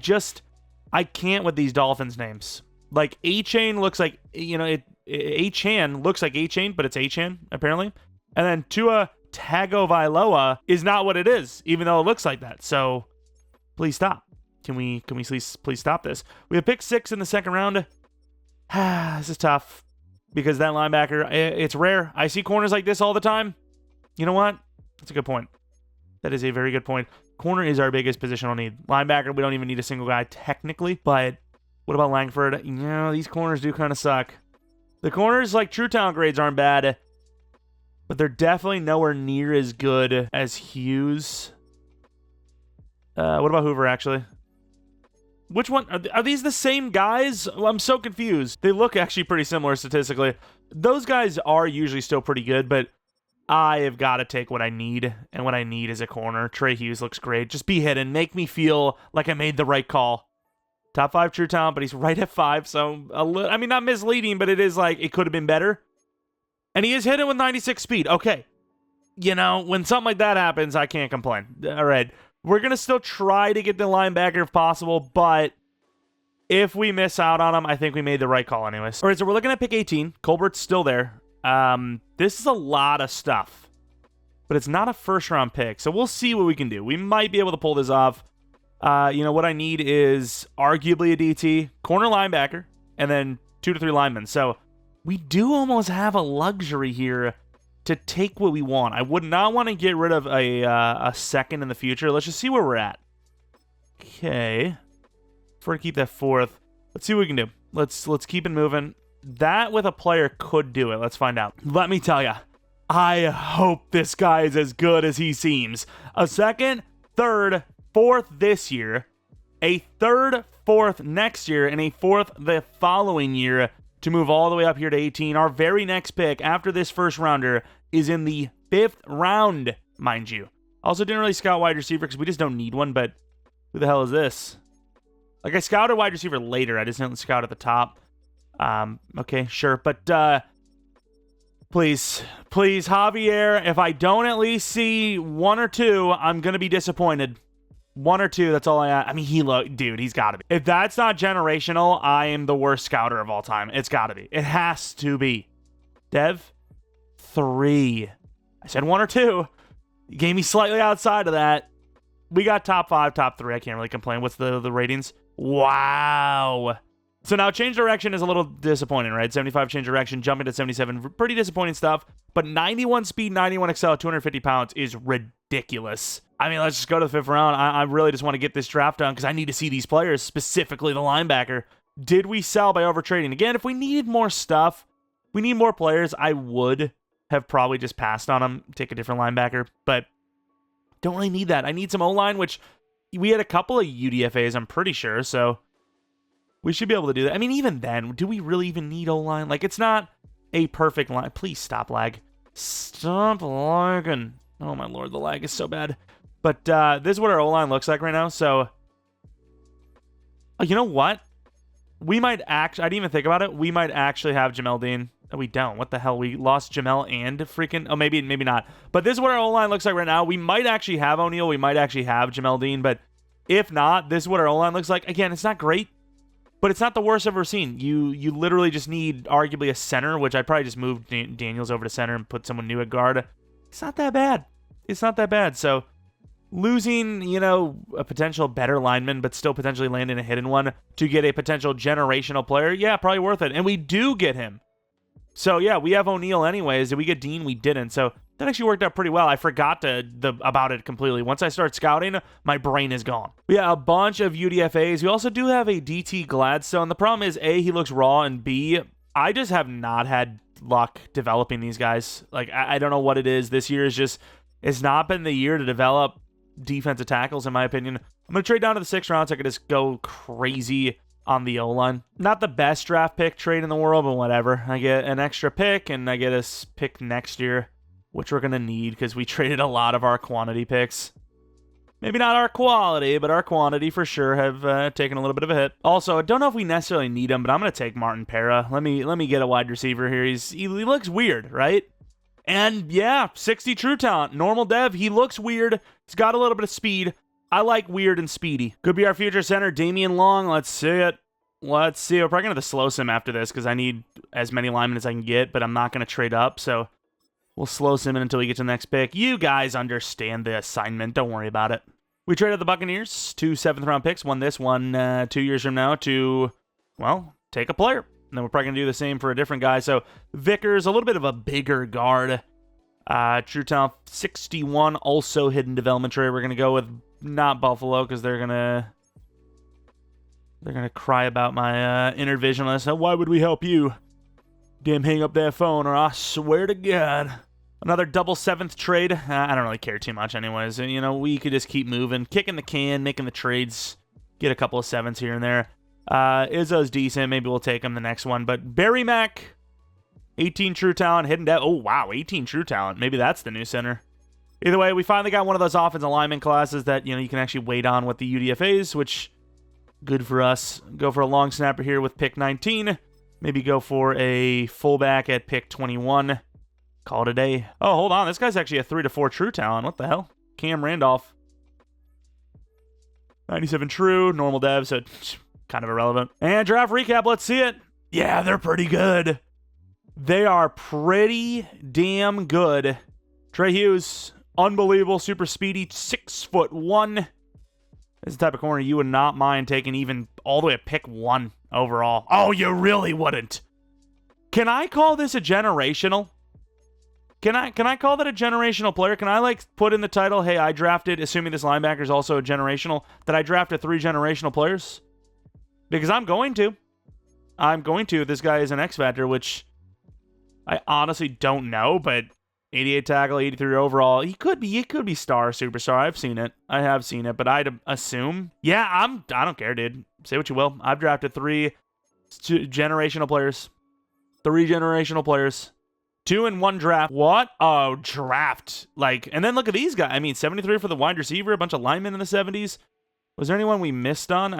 can't with these Dolphins names. Like, A-Chain looks like, A-Chan looks like A-Chain, but it's A-Chan, apparently. And then Tua Tagovailoa is not what it is, even though it looks like that. So, please stop. Can we please stop this? We have pick 6 in the second round. This is tough, because that linebacker, it's rare. I see corners like this all the time. You know what? That's a good point. That is a very good point. Corner is our biggest positional need. Linebacker, we don't even need a single guy technically, but what about Langford? These corners do kind of suck. The corners, like true talent grades, aren't bad, but they're definitely nowhere near as good as Hughes. What about Hoover, actually? Which one? Are these the same guys? Well, I'm so confused. They look actually pretty similar statistically. Those guys are usually still pretty good, but I have got to take what I need, and what I need is a corner. Trey Hughes looks great. Just be hidden. Make me feel like I made the right call. Top 5 true talent, but he's right at 5, so not misleading, but it is like it could have been better. And he is hidden with 96 speed. Okay. When something like that happens, I can't complain. All right. We're going to still try to get the linebacker if possible, but If we miss out on him, I think we made the right call anyways. All right, so we're looking at pick 18. Colbert's still there. This is a lot of stuff, but it's not a first-round pick, so we'll see what we can do. We might be able to pull this off. What I need is arguably a DT, corner linebacker, and then 2 to 3 linemen. So we do almost have a luxury here to take what we want. I would not want to get rid of a second in the future. Let's just see where we're at. Okay. For to keep that 4th. Let's see what we can do. Let's keep it moving. That with a player could do it. Let's find out. Let me tell you, I hope this guy is as good as he seems. A 2nd, 3rd, 4th this year, a 3rd, 4th next year, and a 4th the following year to move all the way up here to 18. Our very next pick after this first rounder is in the 5th round, mind you. Also didn't really scout wide receiver because we just don't need one, but who the hell is this? Like, I scouted wide receiver later. I just didn't scout at the top. Okay, sure. But please, Javier, if I don't at least see 1 or 2, I'm going to be disappointed. 1 or 2, that's all I mean, dude, he's got to be. If that's not generational, I am the worst scouter of all time. It's got to be. It has to be. Dev, 3. I said 1 or 2. You gave me slightly outside of that. We got top 5, top 3. I can't really complain. What's the ratings? Wow. So now change direction is a little disappointing, right? 75 change direction, jumping to 77. Pretty disappointing stuff. But 91 speed, 91 excel, 250 pounds is ridiculous. I mean, let's just go to the 5th round. I really just want to get this draft done because I need to see these players, specifically the linebacker. Did we sell by overtrading? Again, if we needed more stuff, we need more players, I would have probably just passed on them, take a different linebacker. But don't really need that. I need some O-line, which we had a couple of UDFAs, I'm pretty sure, so we should be able to do that. I mean, even then, do we really even need O-line? Like, it's not a perfect line. Please stop lag. Stop lagging. Oh, my Lord, the lag is so bad. But this is what our O-line looks like right now, so you know what? We might actually, I didn't even think about it, we might actually have Jamel Dean. No, we don't. What the hell? We lost Jamel and freaking... Oh, maybe not. But this is what our O-line looks like right now. We might actually have O'Neal. We might actually have Jamel Dean. But if not, this is what our O-line looks like. Again, it's not great, but it's not the worst I've ever seen. You literally just need arguably a center, which I'd probably just move Daniels over to center and put someone new at guard. It's not that bad. It's not that bad. So losing, a potential better lineman, but still potentially landing a hidden one to get a potential generational player, yeah, probably worth it. And we do get him. So, yeah, we have O'Neal anyways. Did we get Dean? We didn't. So that actually worked out pretty well. I forgot about it completely. Once I start scouting, my brain is gone. We have a bunch of UDFAs. We also do have a DT Gladstone. The problem is, A, he looks raw, and B, I just have not had luck developing these guys. Like, I don't know what it is. This year is just, it's not been the year to develop defensive tackles, in my opinion. I'm going to trade down to the 6th round so I could just go crazy on the O-line. Not the best draft pick trade in the world, but whatever. I get an extra pick, and I get a pick next year, which we're going to need because we traded a lot of our quantity picks. Maybe not our quality, but our quantity for sure have taken a little bit of a hit. Also, I don't know if we necessarily need him, but I'm going to take Martin Para. Let me get a wide receiver here. He looks weird, right? And yeah, 60 true talent. Normal dev, he looks weird. He's got a little bit of speed. I like weird and speedy. Could be our future center, Damian Long. Let's see it. Let's see. We're probably going to slow sim after this because I need as many linemen as I can get, but I'm not going to trade up, so we'll slow sim it until we get to the next pick. You guys understand the assignment. Don't worry about it. We traded the Buccaneers, 2 7th-round picks. One 2 years from now to, well, take a player. And then we're probably going to do the same for a different guy. So Vickers, a little bit of a bigger guard. True talent, 61, also hidden development trade. We're going to go with not Buffalo because they're gonna cry about my intervisionalist. So why would we help you? Damn, hang up that phone or I swear to God. Another double 7th trade. I don't really care too much anyways. We could just keep moving, kicking the can, making the trades, get a couple of 7s here and there. Izzo's decent. Maybe we'll take him the next one. But Barry Mack, 18 true talent, hidden depth. Oh, wow, 18 true talent. Maybe that's the new center. Either way, we finally got one of those offensive lineman classes that, you can actually wait on with the UDFAs, which, good for us. Go for a long snapper here with pick 19. Maybe go for a fullback at pick 21. Call it a day. Oh, hold on. This guy's actually a 3 to 4 true talent. What the hell? Cam Randolph. 97 true, normal dev, so kind of irrelevant. And draft recap, let's see it. Yeah, they're pretty good. They are pretty damn good. Trey Hughes, unbelievable, super speedy, 6'1". This is the type of corner you would not mind taking even all the way to pick 1 overall. Oh, you really wouldn't. Can I call this a generational? Can I call that a generational player? Can I like put in the title, hey, I drafted, assuming this linebacker is also a generational, that I drafted 3 generational players? Because I'm going to. This guy is an X Factor, which I honestly don't know, but 88 tackle, 83 overall. He could be star, superstar. I have seen it, but I'd assume. Yeah, I don't care, dude. Say what you will. I've drafted 3 generational players. 3 generational players. 2 in 1 draft. What a draft. And then look at these guys. I mean, 73 for the wide receiver, a bunch of linemen in the 70s. Was there anyone we missed on?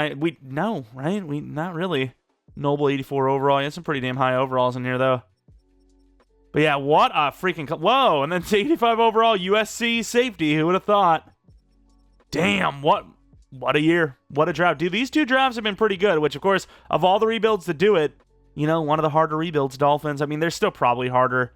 No, right? Not really. Noble, 84 overall. He had some pretty damn high overalls in here, though. But yeah, what a freaking... Whoa, and then 85 overall USC safety. Who would have thought? Damn, what a year. What a draft. Dude, these 2 drafts have been pretty good, which, of course, of all the rebuilds to do it, one of the harder rebuilds, Dolphins. I mean, they're still probably harder.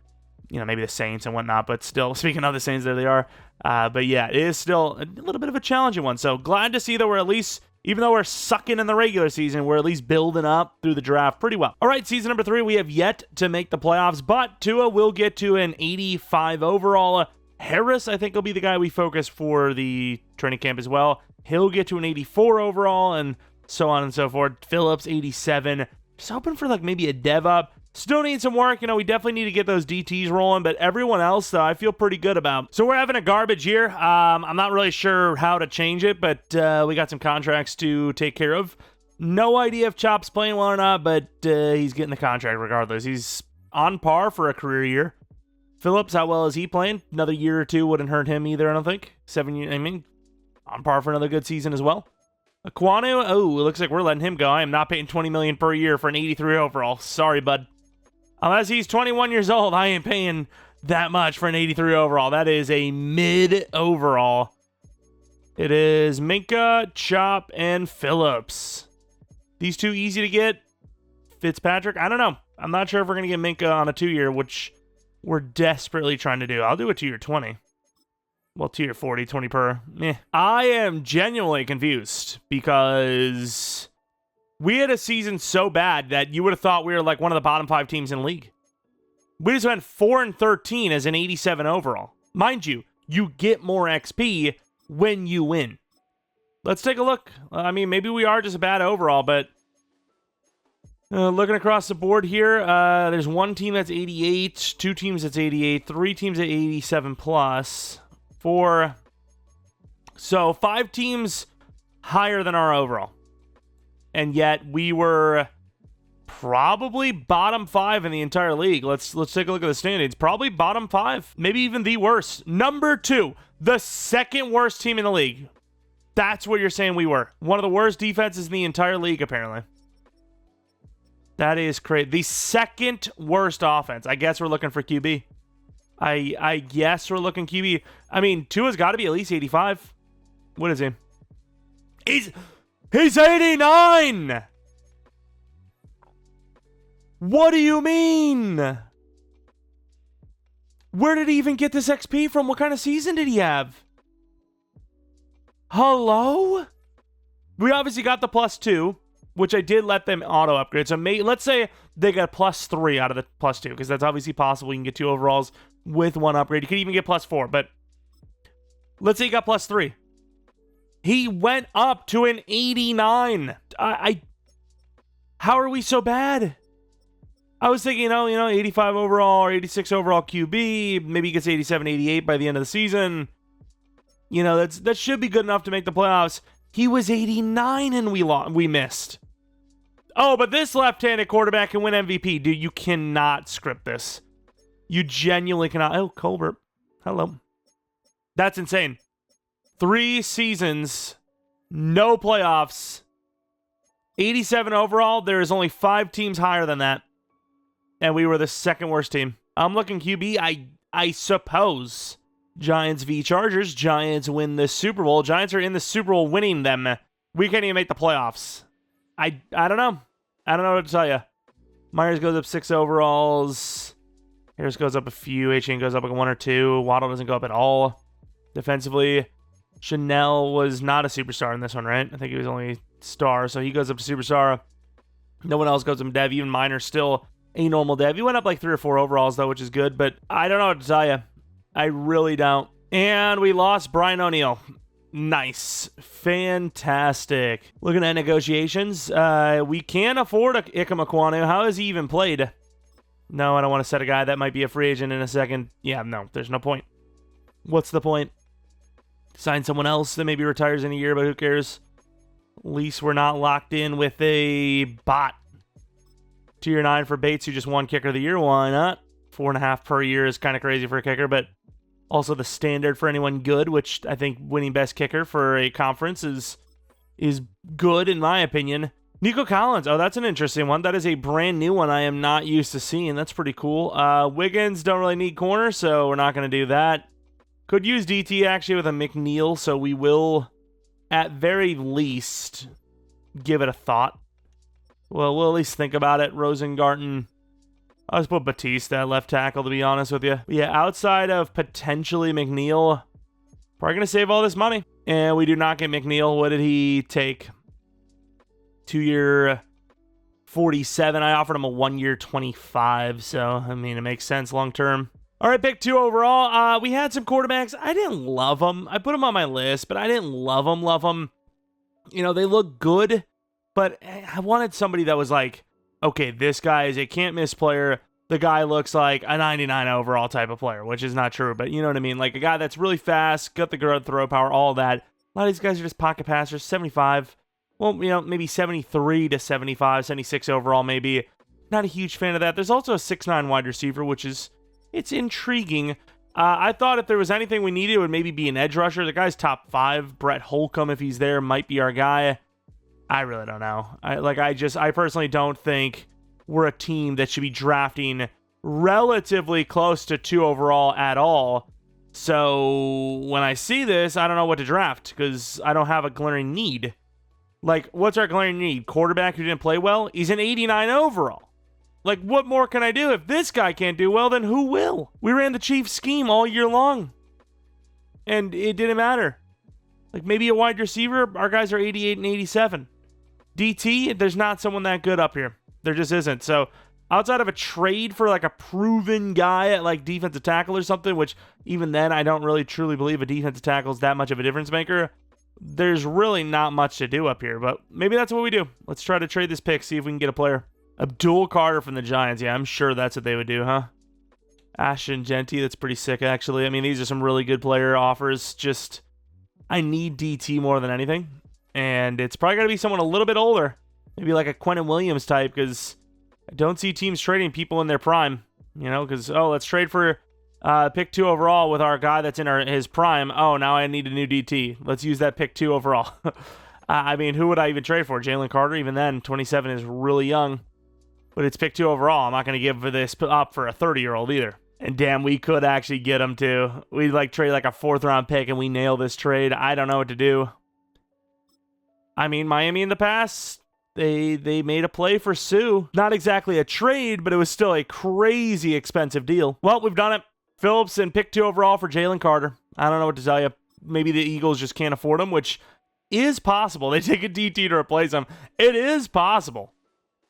Maybe the Saints and whatnot, but still, speaking of the Saints, there they are. But yeah, it is still a little bit of a challenging one. So glad to see that we're at least... Even though we're sucking in the regular season, we're at least building up through the draft pretty well. All right, season number 3, we have yet to make the playoffs, but Tua will get to an 85 overall. Harris, I think, will be the guy we focus for the training camp as well. He'll get to an 84 overall, and so on and so forth. Phillips, 87. Just hoping for maybe a dev up. Still need some work. We definitely need to get those DTs rolling, but everyone else, though, I feel pretty good about. So we're having a garbage year. I'm not really sure how to change it, but we got some contracts to take care of. No idea if Chop's playing well or not, but he's getting the contract regardless. He's on par for a career year. Phillips, how well is he playing? Another year or 2 wouldn't hurt him either, I don't think. 7 years, on par for another good season as well. Aquanu, it looks like we're letting him go. I am not paying $20 million per year for an 83 overall. Sorry, bud. Unless he's 21 years old, I ain't paying that much for an 83 overall. That is a mid overall. It is Minka, Chop, and Phillips. These 2 easy to get. Fitzpatrick, I don't know. I'm not sure if we're going to get Minka on a 2-year, which we're desperately trying to do. I'll do a 2-year 20. Well, 2-year 40, 20 per. I am genuinely confused because... We had a season so bad that you would have thought we were one of the bottom 5 teams in the league. We just went 4-13 as an 87 overall. Mind you, you get more XP when you win. Let's take a look. I mean, maybe we are just a bad overall, but looking across the board here, there's 1 team that's 88, 2 teams that's 88, 3 teams at 87 plus, 4. So 5 teams higher than our overall. And yet we were probably bottom 5 in the entire league. Let's take a look at the standings. Probably bottom 5, maybe even the worst. Number 2, the second worst team in the league. That's what you're saying we were. One of the worst defenses in the entire league, apparently. That is crazy. The second worst offense. I guess we're looking for QB. I guess we're looking QB. I mean, Tua's got to be at least 85. What is he? He's 89! What do you mean? Where did he even get this XP from? What kind of season did he have? Hello? We obviously got the +2, which I did let them auto upgrade. So let's say they got +3 out of the +2, because that's obviously possible. You can get 2 overalls with 1 upgrade. You could even get +4, but let's say you got +3. He went up to an 89. How are we so bad? I was thinking, 85 overall or 86 overall QB. Maybe he gets 87, 88 by the end of the season. That should be good enough to make the playoffs. He was 89 and we missed. Oh, but this left-handed quarterback can win MVP. Dude, you cannot script this. You genuinely cannot. Oh, Colbert. Hello. That's insane. 3 seasons, no playoffs, 87 overall. There is only 5 teams higher than that, and we were the second worst team. I'm looking QB. I suppose Giants v. Chargers. Giants win the Super Bowl. Giants are in the Super Bowl winning them. We can't even make the playoffs. I don't know. I don't know what to tell you. Myers goes up 6 overalls. Harris goes up a few. H.N. goes up like 1 or 2. Waddle doesn't go up at all. Defensively, Chanel was not a superstar in this one, right? I think he was only star, so he goes up to superstar. No one else goes up dev. Even Miner's still a normal dev. He went up like 3 or 4 overalls, though, which is good, but I don't know what to tell you. I really don't. And we lost Brian O'Neill. Nice. Fantastic. Looking at negotiations, we can't afford Ika Makwanu. How has he even played? No, I don't want to set a guy that might be a free agent in a second. Yeah, no, there's no point. What's the point? Sign someone else that maybe retires in a year, but who cares? At least we're not locked in with a bot. Tier 9 for Bates, who just won Kicker of the Year. Why not? 4.5 per year is kind of crazy for a kicker, but also the standard for anyone good, which I think winning best kicker for a conference is good in my opinion. Nico Collins. Oh, that's an interesting one. That is a brand new one I am not used to seeing. That's pretty cool. Wiggins don't really need corner, so we're not going to do that. Could use DT actually with a McNeil, so we will at very least give it a thought. Well, we'll at least think about it. Rosengarten. I'll just put Batista at left tackle, to be honest with you. But yeah, outside of potentially McNeil, probably going to save all this money. And we do not get McNeil. What did he take? 2-year 47. I offered him a 1-year 25. So, I mean, it makes sense long term. All right, pick 2 overall. We had some quarterbacks. I didn't love them. I put them on my list, but I didn't love them. You know, they look good, but I wanted somebody that was like, okay, this guy is a can't-miss player. The guy looks like a 99 overall type of player, which is not true, but you know what I mean? Like a guy that's really fast, got the throw power, all that. A lot of these guys are just pocket passers, 75. Well, you know, maybe 73 to 75, 76 overall maybe. Not a huge fan of that. There's also a 6'9 wide receiver, which is, it's intriguing. I thought if there was anything we needed, it would maybe be an edge rusher. The guy's top 5. Brett Holcomb, if he's there, might be our guy. I really don't know. I personally don't think we're a team that should be drafting relatively close to 2 overall at all. So when I see this, I don't know what to draft because I don't have a glaring need. Like, what's our glaring need? Quarterback who didn't play well? He's an 89 overall. Like, what more can I do? If this guy can't do well, then who will? We ran the Chiefs scheme all year long. And it didn't matter. Like, maybe a wide receiver, our guys are 88 and 87. DT, there's not someone that good up here. There just isn't. So, outside of a trade for, like, a proven guy at, like, defensive tackle or something, which even then, I don't really truly believe a defensive tackle is that much of a difference maker, there's really not much to do up here. But maybe that's what we do. Let's try to trade this pick, see if we can get a player. Abdul Carter from the Giants. Yeah, I'm sure that's what they would do, huh? Ashton Genty, that's pretty sick, actually. I mean, these are some really good player offers. Just, I need DT more than anything. And it's probably going to be someone a little bit older. Maybe like a Quentin Williams type, because I don't see teams trading people in their prime. You know, because, oh, let's trade for pick 2 overall with our guy that's in his prime. Oh, now I need a new DT. Let's use that pick 2 overall. I mean, who would I even trade for? Jalen Carter? Even then, 27 is really young. But it's pick 2 overall. I'm not going to give this up for a 30-year-old either. And damn, we could actually get him too. We'd like trade like a 4th-round pick and we nail this trade. I don't know what to do. I mean, Miami in the past, they made a play for Sue. Not exactly a trade, but it was still a crazy expensive deal. Well, we've done it. Phillips and pick 2 overall for Jalen Carter. I don't know what to tell you. Maybe the Eagles just can't afford him, which is possible. They take a DT to replace him. It is possible.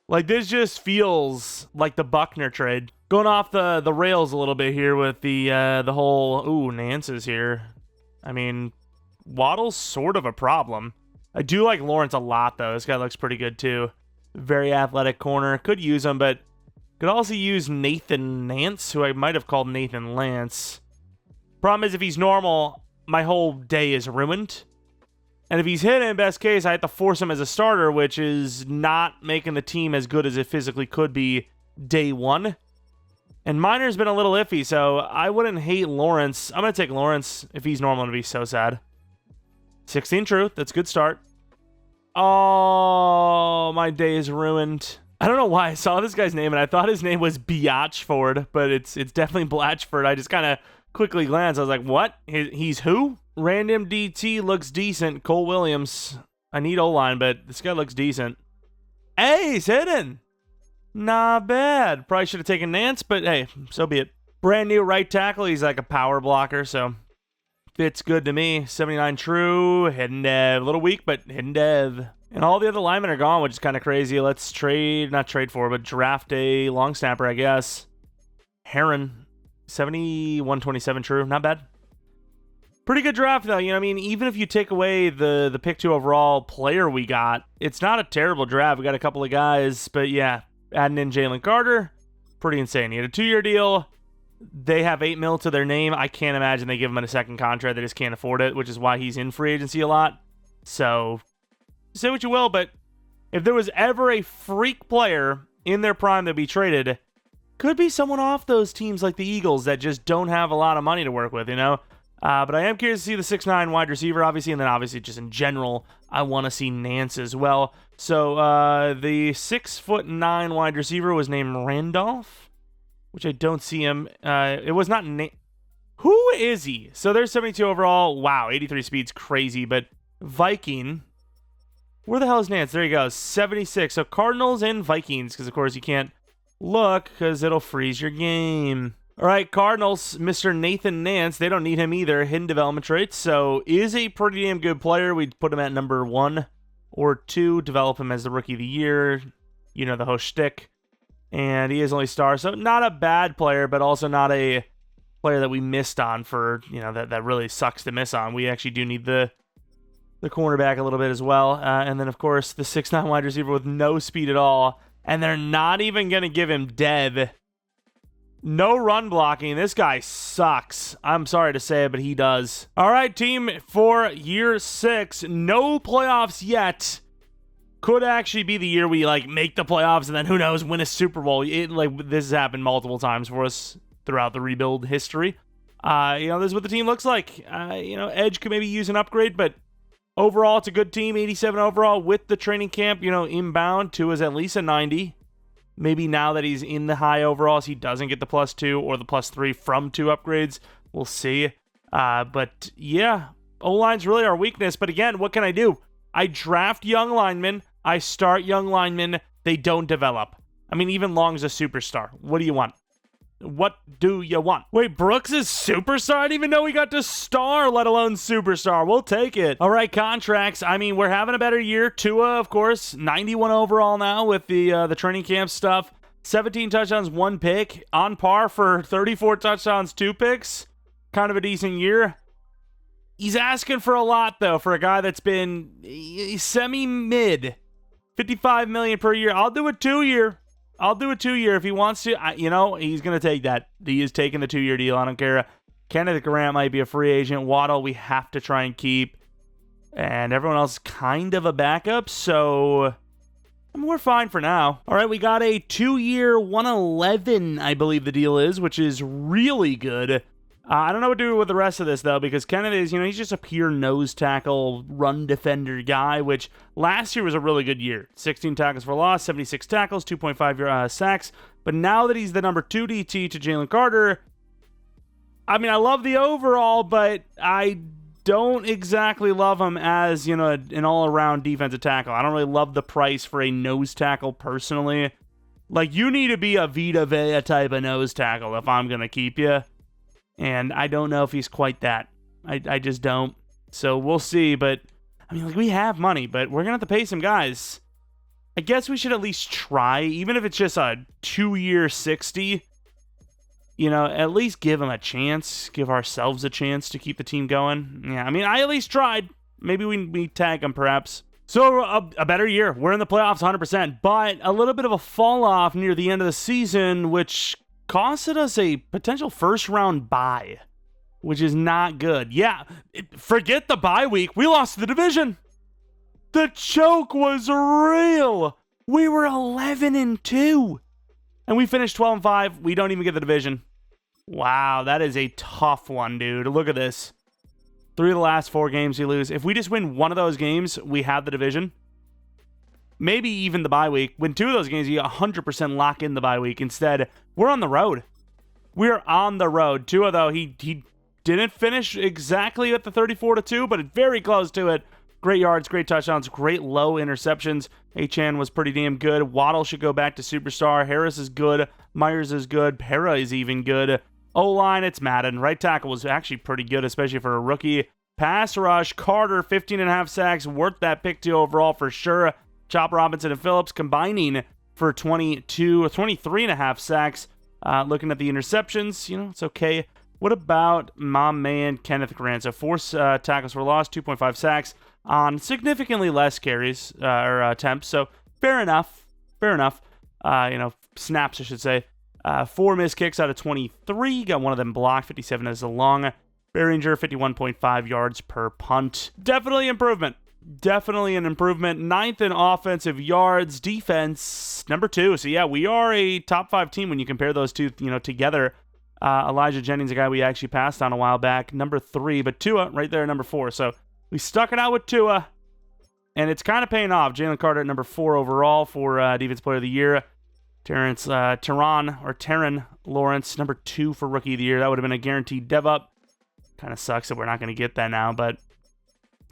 Like, this just feels like the Buckner trade. Going off the rails a little bit here with the whole, ooh, Nance is here. I mean, Waddle's sort of a problem. I do like Lawrence a lot, though. This guy looks pretty good, too. Very athletic corner. Could use him, but could also use Nathan Nance, who I might have called Nathan Lance. Problem is, if he's normal, my whole day is ruined. And if he's hidden, best case, I have to force him as a starter, which is not making the team as good as it physically could be day 1. And Miner's been a little iffy, so I wouldn't hate Lawrence. I'm going to take Lawrence. If he's normal, I'm going to be so sad. 16 truth. That's a good start. Oh, my day is ruined. I don't know why I saw this guy's name, and I thought his name was Biatchford, but it's definitely Blatchford. I just kind of quickly glanced. I was like, what? He's who? Random DT looks decent. Cole Williams. I need O-line, but this guy looks decent. Hey, he's hitting. Not bad. Probably should have taken Nance, but hey, so be it. Brand new right tackle. He's like a power blocker, so fits good to me. 79 true. Hidden dev. A little weak, but hidden dev. And all the other linemen are gone, which is kind of crazy. Let's draft a long snapper, I guess. Heron. 71-27 true. Not bad. Pretty good draft, though. You know what I mean? Even if you take away the pick 2 overall player we got, it's not a terrible draft. We got a couple of guys, but yeah, adding in Jalen Carter, pretty insane. He had a 2-year deal. They have $8 million to their name. I can't imagine they give him a second contract. They just can't afford it, which is why he's in free agency a lot. So, say what you will, but if there was ever a freak player in their prime that'd be traded, could be someone off those teams like the Eagles that just don't have a lot of money to work with, you know? But I am curious to see the 6'9" wide receiver, obviously, and then obviously just in general, I want to see Nance as well. So the 6'9" wide receiver was named Randolph, which I don't see him. It was not Who is he? So there's 72 overall. Wow, 83 speed's crazy, but Viking. Where the hell is Nance? There he goes, 76. So Cardinals and Vikings, because of course you can't look because it'll freeze your game. All right, Cardinals, Mr. Nathan Nance, they don't need him either. Hidden development traits, so is a pretty damn good player. We'd put him at number 1 or 2, develop him as the rookie of the year. You know, the whole shtick. And he is only star, so not a bad player, but also not a player that we missed on for, you know, that really sucks to miss on. We actually do need the cornerback a little bit as well. And then, of course, the 6'9" wide receiver with no speed at all. And they're not even going to give him dev. No run blocking. This guy sucks. I'm sorry to say it, but he does. All right, team, for year 6, no playoffs yet. Could actually be the year we make the playoffs and then who knows, win a Super Bowl. This has happened multiple times for us throughout the rebuild history. This is what the team looks like. Edge could maybe use an upgrade, but overall it's a good team. 87 overall with the training camp. Inbound, Tua is at least a 90. Maybe now that he's in the high overalls, he doesn't get the +2 or the +3 from 2 upgrades. We'll see. But yeah, O-line's really our weakness. But again, what can I do? I draft young linemen. I start young linemen. They don't develop. I mean, even Long's a superstar. What do you want? What do you want? Wait, Brooks is superstar? I didn't even know he got to star, let alone superstar. We'll take it. All right, contracts. I mean, we're having a better year. Tua, of course, 91 overall now with the training camp stuff. 17 touchdowns, 1 pick. On par for 34 touchdowns, 2 picks. Kind of a decent year. He's asking for a lot, though, for a guy that's been semi-mid. $55 million per year. I'll do a 2-year. If he wants to. He's going to take that. He is taking the 2-year deal. I don't care. Kenneth Grant might be a free agent. Waddle, we have to try and keep. And everyone else kind of a backup. So, we're fine for now. All right, we got a 2-year 111, I believe the deal is, which is really good. I don't know what to do with the rest of this, though, because Kenneth is, he's just a pure nose tackle, run defender guy, which last year was a really good year. 16 tackles for loss, 76 tackles, 2.5 sacks. But now that he's the number 2 DT to Jalen Carter, I mean, I love the overall, but I don't exactly love him as, an all-around defensive tackle. I don't really love the price for a nose tackle personally. You need to be a Vita Vea type of nose tackle if I'm going to keep you. And I don't know if he's quite that. I just don't. So we'll see. But, we have money, but we're going to have to pay some guys. I guess we should at least try, even if it's just a 2-year 60. At least give him a chance. Give ourselves a chance to keep the team going. Yeah, I at least tried. Maybe we tag him, perhaps. So, a better year. We're in the playoffs 100%. But a little bit of a fall-off near the end of the season, which costed us a potential first-round bye, which is not good. Yeah, forget the bye week. We lost the division. The choke was real. We were 11-2, and we finished 12-5. We don't even get the division. Wow, that is a tough one, dude. Look at this. 3 of the last 4 games we lose. If we just win 1 of those games, we have the division. Maybe even the bye week. Win 2 of those games, you 100% lock in the bye week. Instead, we're on the road. We're on the road. Tua, though, he didn't finish exactly at the 34-2, but very close to it. Great yards, great touchdowns, great low interceptions. Achane was pretty damn good. Waddle should go back to superstar. Harris is good. Myers is good. Para is even good. O-line, it's Madden. Right tackle was actually pretty good, especially for a rookie. Pass rush, Carter, 15.5 sacks. Worth that pick 2 overall for sure. Chop Robinson and Phillips combining for 23.5 sacks. Looking at the interceptions, it's okay. What about my man Kenneth Grant? So 4 tackles for loss, 2.5 sacks on significantly less carries or attempts. So fair enough. Snaps, I should say. 4 missed kicks out of 23. Got one of them blocked. 57 as a long. Behringer, 51.5 yards per punt. Definitely improvement. Definitely an improvement. 9th in offensive yards. Defense, number 2. So yeah, we are a top 5 team when you compare those two, together. Elijah Jennings, a guy we actually passed on a while back, number 3. But Tua right there, number 4. So we stuck it out with Tua, and it's kind of paying off. Jalen Carter at number 4 overall for Defense Player of the Year. Terran Lawrence, number 2 for Rookie of the Year. That would have been a guaranteed dev up. Kind of sucks that we're not going to get that now, but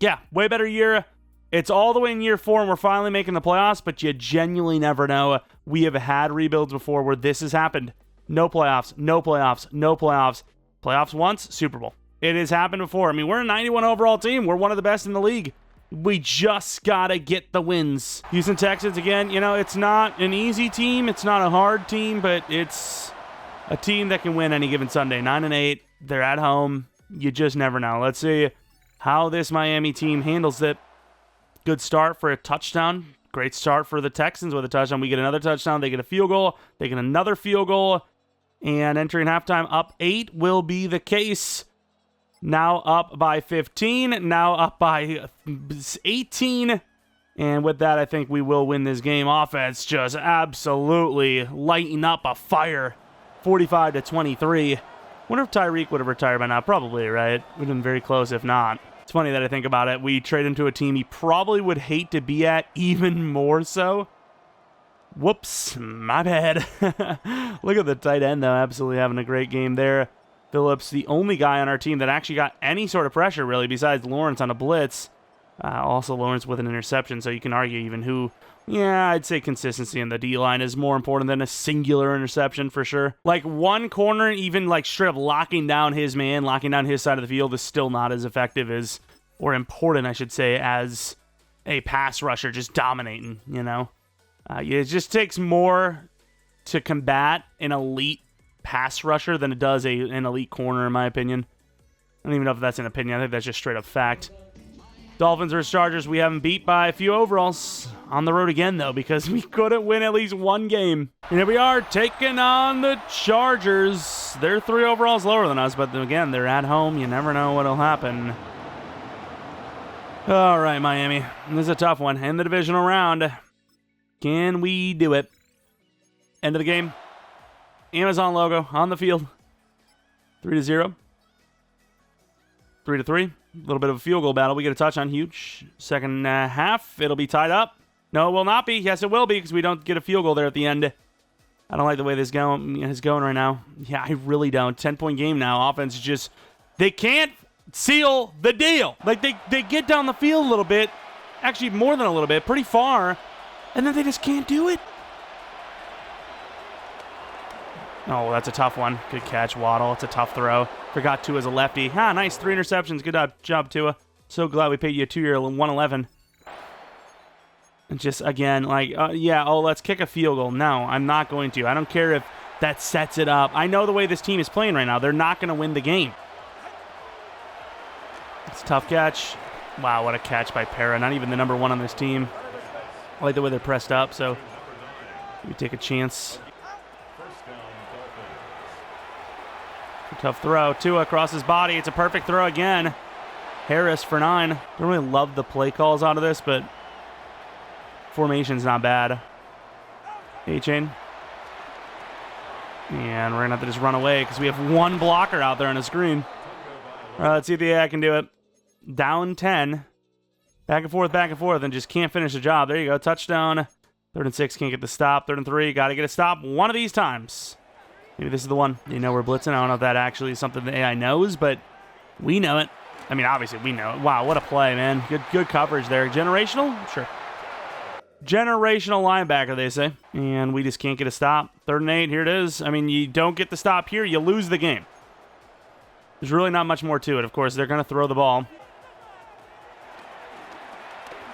yeah, way better year. It's all the way in year 4, and we're finally making the playoffs, but you genuinely never know. We have had rebuilds before where this has happened. No playoffs. Playoffs once, Super Bowl. It has happened before. I mean, we're a 91 overall team. We're one of the best in the league. We just got to get the wins. Houston Texans, again, it's not an easy team. It's not a hard team, but it's a team that can win any given Sunday. 9-8. They're at home. You just never know. Let's see how this Miami team handles it. Good start for a touchdown. Great start for the Texans with a touchdown. We get another touchdown. They get a field goal. They get another field goal. And entering halftime, up 8 will be the case. Now up by 15. Now up by 18. And with that, I think we will win this game. Offense just absolutely lighting up a fire. 45-23. Wonder if Tyreek would have retired by now. Probably, right? Would have been very close if not. It's funny that I think about it. We trade him to a team he probably would hate to be at even more so. Whoops, my bad. Look at the tight end, though. Absolutely having a great game there. Phillips, the only guy on our team that actually got any sort of pressure, really, besides Lawrence on a blitz. Also, Lawrence with an interception, so you can argue even who... Yeah, I'd say consistency in the D-line is more important than a singular interception for sure. Like, one corner, even like straight up locking down his man, locking down his side of the field is still not as effective as, or important, I should say, as a pass rusher just dominating, It just takes more to combat an elite pass rusher than it does an elite corner, in my opinion. I don't even know if that's an opinion. I think that's just straight up fact. Dolphins versus Chargers, we have them beat by a few overalls. On the road again, though, because we couldn't win at least one game. And here we are, taking on the Chargers. They're 3 overalls lower than us, but again, they're at home. You never know what'll happen. All right, Miami. This is a tough one. In the divisional round, can we do it? End of the game. Amazon logo on the field. 3-0. 3-3. A little bit of a field goal battle. We get a touchdown. Huge. Second half, it'll be tied up. No, it will not be. Yes, it will be because we don't get a field goal there at the end. I don't like the way this is going right now. Yeah, I really don't. 10-point game now. Offense just, they can't seal the deal. Like, they get down the field a little bit. Actually, more than a little bit. Pretty far. And then they just can't do it. Oh, that's a tough one. Good catch, Waddle. It's a tough throw. Forgot Tua as a lefty. Nice. 3 interceptions. Good job, Tua. So glad we paid you a 2-year 111. And just, again, let's kick a field goal. No, I'm not going to. I don't care if that sets it up. I know the way this team is playing right now. They're not going to win the game. It's a tough catch. Wow, what a catch by Para. Not even the number 1 on this team. I like the way they're pressed up, so we take a chance. Tough throw. Tua across his body. It's a perfect throw again. Harris for 9. Don't really love the play calls out of this, but formation's not bad. A-chain. And we're going to have to just run away because we have one blocker out there on the screen. All right, let's see if the AI can do it. Down 10. Back and forth, and just can't finish the job. There you go. Touchdown. 3rd and 6. Can't get the stop. 3rd and 3. Got to get a stop one of these times. Maybe this is the one. We're blitzing. I don't know if that actually is something the AI knows, but we know it. I mean, obviously, we know. Wow, what a play, man. Good coverage there. Generational? Sure. Generational linebacker, they say. And we just can't get a stop. 3rd and 8, here it is. I mean, you don't get the stop here, you lose the game. There's really not much more to it. Of course, they're going to throw the ball.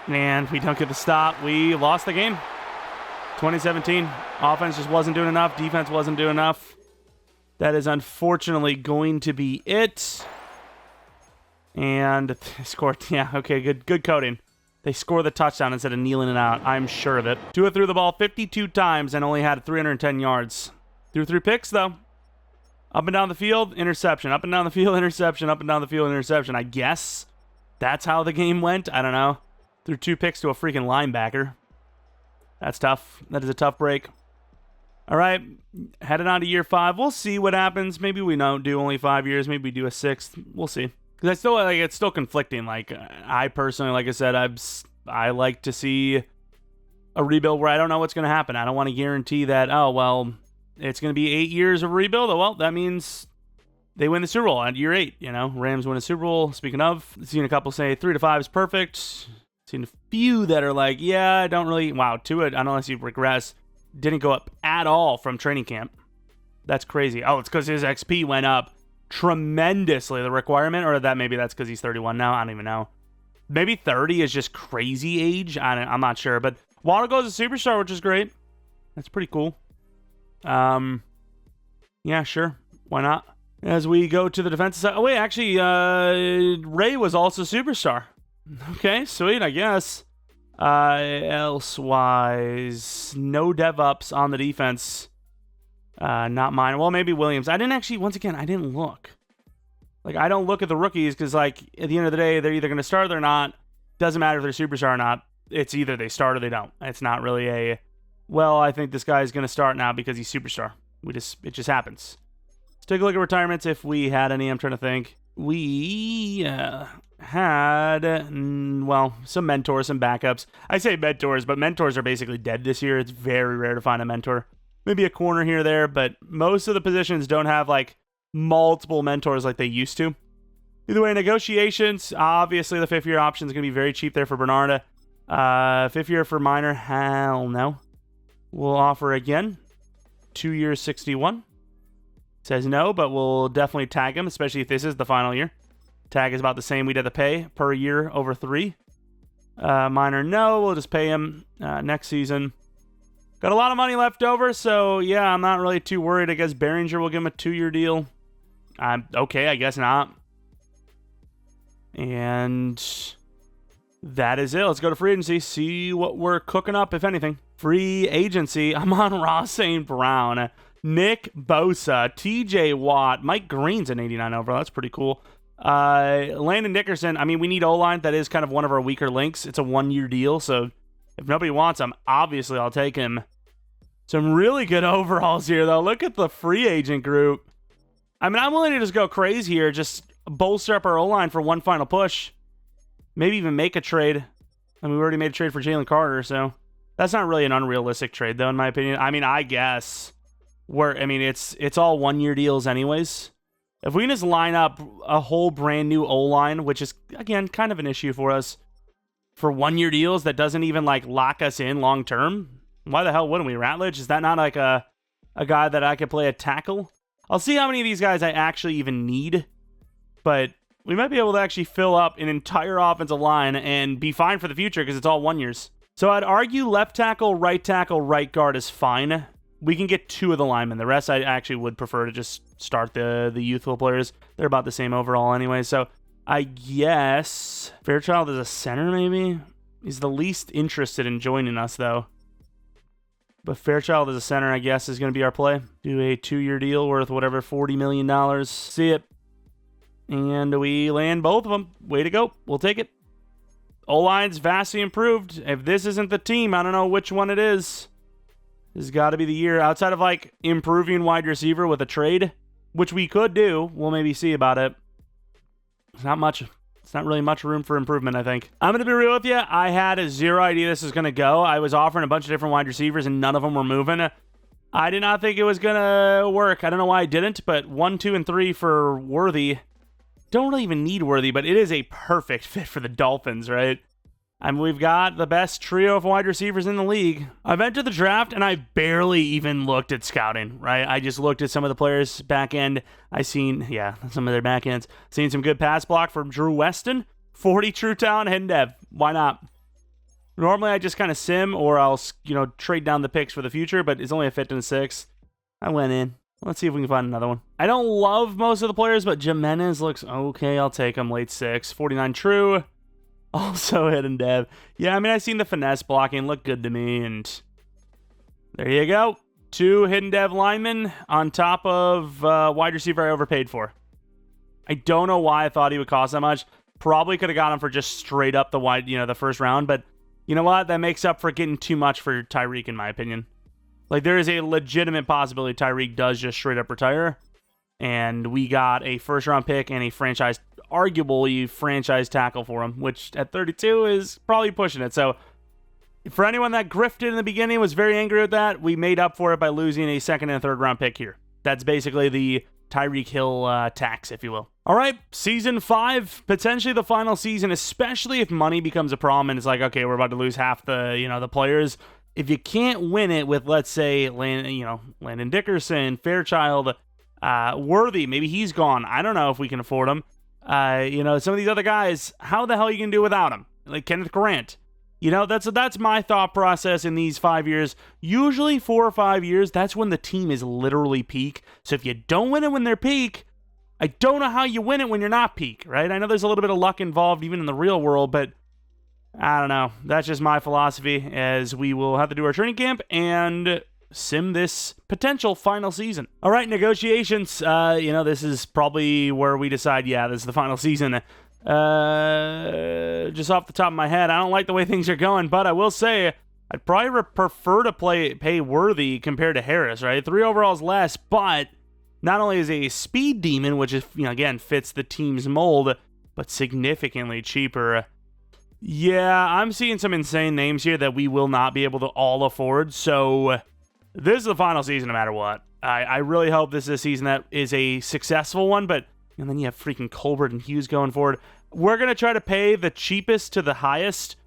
And we don't get the stop. We lost the game. 2017. Offense just wasn't doing enough. Defense wasn't doing enough. That is unfortunately going to be it. And they scored. Yeah, okay, good coding. They score the touchdown instead of kneeling it out. I'm sure of it. Tua threw the ball 52 times and only had 310 yards. Threw 3 picks, though. Up and down the field, interception. Up and down the field, interception. Up and down the field, interception. I guess that's how the game went. I don't know. Threw 2 picks to a freaking linebacker. That's tough. That is a tough break. All right, headed on to year 5. We'll see what happens. Maybe we don't do only 5 years. Maybe we do a 6th. We'll see. Because I still like it's still conflicting. Like I personally, like I said, I like to see a rebuild where I don't know what's going to happen. I don't want to guarantee that. Oh well, it's going to be 8 years of rebuild. Well, that means they win the Super Bowl at year 8. You know, Rams win a Super Bowl. Speaking of, I've seen a couple say 3 to 5 is perfect. I've seen a few that are like, yeah, I don't really. Wow, Tua, unless you regress, didn't go up at all from training camp. That's crazy. Oh, it's because his XP went up tremendously, the requirement, or maybe that's because he's 31 now. I don't even know. Maybe 30 is just crazy age. I'm not sure, but Waddle goes a superstar, which is great. That's pretty cool. Yeah, sure. Why not? As we go to the defensive side. Oh, wait, actually, Ray was also superstar. Okay, sweet, I guess. Elsewise, no dev ups on the defense. Not mine. Well, maybe Williams. I didn't look. Like, I don't look at the rookies because, like, at the end of the day, they're either going to start or they're not. Doesn't matter if they're superstar or not. It's either they start or they don't. It's not really well, I think this guy's going to start now because he's superstar. It just happens. Let's take a look at retirements if we had any. I'm trying to think. We had, some mentors, some backups. I say mentors, but mentors are basically dead this year. It's very rare to find a mentor. Maybe a corner here or there, but most of the positions don't have, like, multiple mentors like they used to. Either way, negotiations, obviously the 5th-year option is going to be very cheap there for Bernarda. 5th year for Minor, hell no. We'll offer again. 2 years, 61. Says no, but we'll definitely tag him, especially if this is the final year. Tag is about the same we'd have to pay per year over 3. Minor, no. We'll just pay him next season. Got a lot of money left over, so yeah, I'm not really too worried. I guess Behringer will give him a 2-year deal. Okay, I guess not. And that is it. Let's go to free agency, see what we're cooking up, if anything. Free agency, I'm on Ross St. Brown, Nick Bosa, TJ Watt, Mike Green's an 89 overall. That's pretty cool. Landon Dickerson, I mean, we need O-line. That is kind of one of our weaker links. It's a 1-year deal, so if nobody wants him, obviously I'll take him. Some really good overalls here, though. Look at the free agent group. I mean, I'm willing to just go crazy here. Just bolster up our O-line for one final push. Maybe even make a trade. I mean, we already made a trade for Jalen Carter, so that's not really an unrealistic trade, though, in my opinion. I mean, I guess. It's all 1-year deals anyways. If we can just line up a whole brand new O-line, which is, again, kind of an issue for us, for 1-year deals that doesn't even, like, lock us in long term. Why the hell wouldn't we? Ratledge? Is that not like a guy that I could play a tackle? I'll see how many of these guys I actually even need. But we might be able to actually fill up an entire offensive line and be fine for the future because it's all 1 years. So I'd argue left tackle, right guard is fine. We can get 2 of the linemen. The rest I actually would prefer to just start the youthful players. They're about the same overall anyway. So I guess Fairchild is a center, maybe? He's the least interested in joining us, though. But Fairchild as a center, I guess, is going to be our play. Do a 2-year deal worth whatever, $40 million. See it. And we land both of them. Way to go. We'll take it. O-line's vastly improved. If this isn't the team, I don't know which one it is. This has got to be the year. Outside of, like, improving wide receiver with a trade, which we could do. We'll maybe see about it. It's not much. It's not really much room for improvement, I think. I'm going to be real with you. I had a zero idea this was going to go. I was offering a bunch of different wide receivers, and none of them were moving. I did not think it was going to work. I don't know why I didn't, but 1, 2, and 3 for Worthy. don't really even need Worthy, but it is a perfect fit for the Dolphins, right? I mean, we've got the best trio of wide receivers in the league. I've entered the draft, and I barely even looked at scouting, right? I just looked at some of the players' back end. I seen, some of their back ends. Seen some good pass block from Drew Weston. 40 true talent, hidden dev. Why not? Normally, I just kind of sim, or I'll, trade down the picks for the future, but it's only a 5th and a 6th. I went in. Let's see if we can find another one. I don't love most of the players, but Jimenez looks okay. I'll take him. Late 6. 49 true. Also hidden dev. Yeah, I mean, I've seen the finesse blocking look good to me, and there you go. 2 hidden dev linemen on top of wide receiver I overpaid for. I don't know why I thought he would cost that much. Probably could have got him for just straight up the first round, but you know what? That makes up for getting too much for Tyreek, in my opinion. Like, there is a legitimate possibility Tyreek does just straight up retire, and we got a first-round pick and a arguably franchise tackle for him, which at 32 is probably pushing it. So, for anyone that grifted in the beginning, was very angry with that, we made up for it by losing a 2nd and 3rd round pick here. That's basically the Tyreek Hill tax, if you will. All right, Season 5, potentially the final season, especially if money becomes a problem and it's like, okay, we're about to lose half the players. If you can't win it with, let's say, Landon Dickerson, Fairchild, Worthy, maybe he's gone. I don't know if we can afford him. Some of these other guys, how the hell are you going to do without him? Like Kenneth Grant. That's my thought process in these 5 years. Usually 4 or 5 years, that's when the team is literally peak. So if you don't win it when they're peak, I don't know how you win it when you're not peak, right? I know there's a little bit of luck involved even in the real world, but I don't know. That's just my philosophy, as we will have to do our training camp and sim this potential final season. All right, negotiations. This is probably where we decide, this is the final season. Just off the top of my head, I don't like the way things are going, but I will say I'd probably prefer to pay Worthy compared to Harris, right? 3 overalls less, but not only is a speed demon, which is, again, fits the team's mold, but significantly cheaper. Yeah, I'm seeing some insane names here that we will not be able to all afford, so this is the final season no matter what. I really hope this is a season that is a successful one, and then you have freaking Colbert and Hughes going forward. We're going to try to pay the cheapest to the highest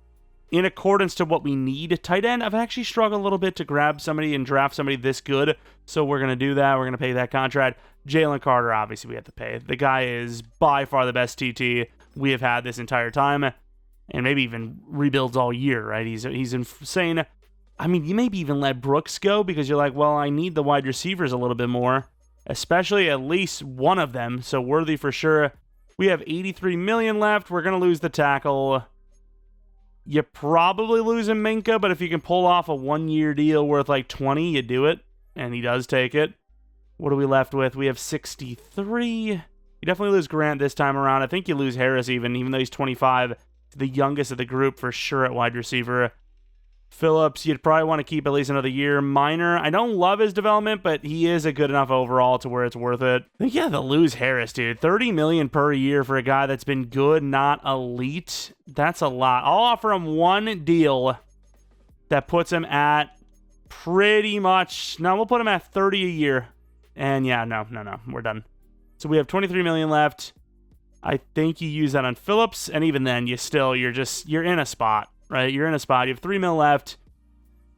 in accordance to what we need. Tight end, I've actually struggled a little bit to grab somebody and draft somebody this good, so we're going to do that. We're going to pay that contract. Jalen Carter, obviously, we have to pay. The guy is by far the best TT we have had this entire time, and maybe even rebuilds all year, right? He's insane. I mean, you maybe even let Brooks go because you're like, well, I need the wide receivers a little bit more, especially at least one of them, so Worthy for sure. We have 83 million left. We're going to lose the tackle. You probably lose a Minka, but if you can pull off a 1-year deal worth like 20, you do it, and he does take it. What are we left with? We have 63. You definitely lose Grant this time around. I think you lose Harris even though he's 25. The youngest of the group for sure at wide receiver. Phillips, you'd probably want to keep at least another year. Minor, I don't love his development, but he is a good enough overall to where it's worth it. Yeah, they'll lose Harris, dude. $30 million per year for a guy that's been good, not elite. That's a lot. I'll offer him one deal that puts him at pretty much... No, we'll put him at 30 a year. And yeah, no, we're done. So we have 23 million left. I think you use that on Phillips, and even then, you're in a spot. Right, you're in a spot. You have 3 mil left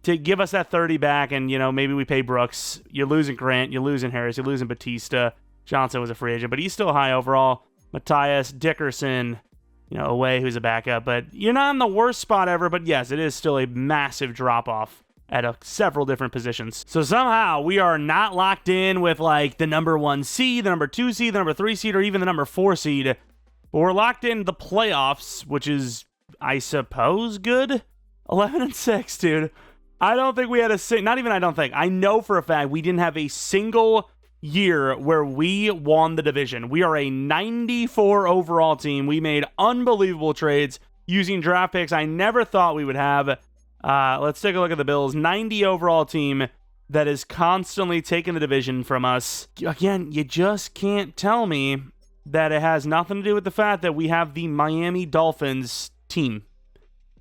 to give us that 30 back, and maybe we pay Brooks. You're losing Grant, you're losing Harris, you're losing Batista. Johnson was a free agent, but he's still high overall. Matthias, Dickerson, away, who's a backup. But you're not in the worst spot ever. But yes, it is still a massive drop off at several different positions. So somehow we are not locked in with like the number 1 seed, the number 2 seed, the number 3 seed, or even the number 4 seed. But we're locked in the playoffs, which is, I suppose, good. 11-6, dude. I don't think we had I know for a fact we didn't have a single year where we won the division. We are a 94 overall team. We made unbelievable trades using draft picks I never thought we would have. Let's take a look at the Bills. 90 overall team that is constantly taking the division from us. Again, you just can't tell me that it has nothing to do with the fact that we have the Miami Dolphins team.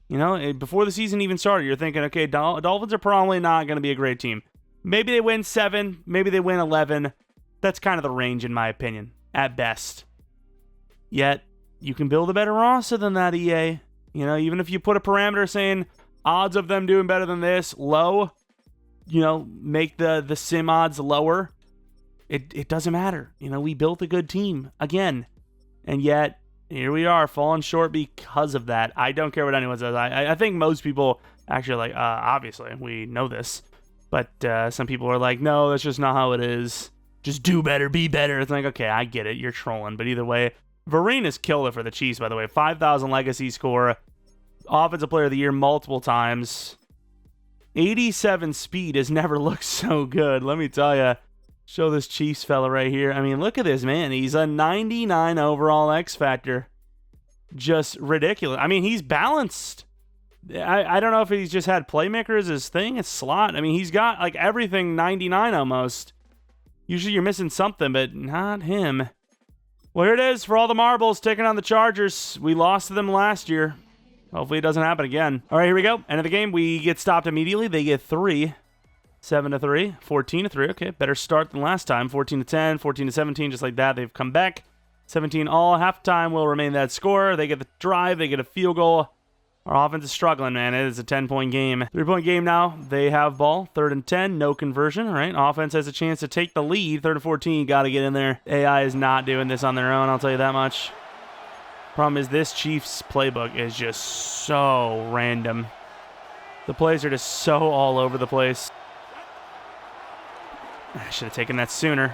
Before the season even started, you're thinking, okay, Dolphins are probably not going to be a great team. Maybe they win 7, maybe they win 11. That's kind of the range, in my opinion, at best. Yet, you can build a better roster than that, EA. You know, even if you put a parameter saying odds of them doing better than this, low, you know, make the sim odds lower. It doesn't matter. You know, we built a good team again. And yet, here we are, falling short because of that. I don't care what anyone says. I think most people actually are like, obviously, we know this. But some people are like, no, that's just not how it is. Just do better, be better. It's like, okay, I get it. You're trolling. But either way, Vereen has killed it for the Chiefs, by the way. 5,000 legacy score. Offensive player of the year multiple times. 87 speed has never looked so good. Let me tell you. Show this Chiefs fella right here. I mean, look at this, man. He's a 99 overall X Factor. Just ridiculous. I mean, he's balanced. I don't know if he's just had playmaker as his thing. It's slot. I mean, he's got like everything 99 almost. Usually you're missing something, but not him. Well, here it is for all the marbles taking on the Chargers. We lost to them last year. Hopefully it doesn't happen again. All right, here we go. End of the game. We get stopped immediately. They get 3. 7-3, 14-3. Okay, better start than last time. 14-10, 14-17, just like that. They've come back. 17 all. Halftime will remain that score. They get the drive. They get a field goal. Our offense is struggling, man. It is a 10-point game. 3-point game now. They have ball. 3rd and 10. No conversion. All right. Offense has a chance to take the lead. 3rd and 14. Got to get in there. AI is not doing this on their own. I'll tell you that much. Problem is this Chiefs playbook is just so random. The plays are just so all over the place. I should have taken that sooner.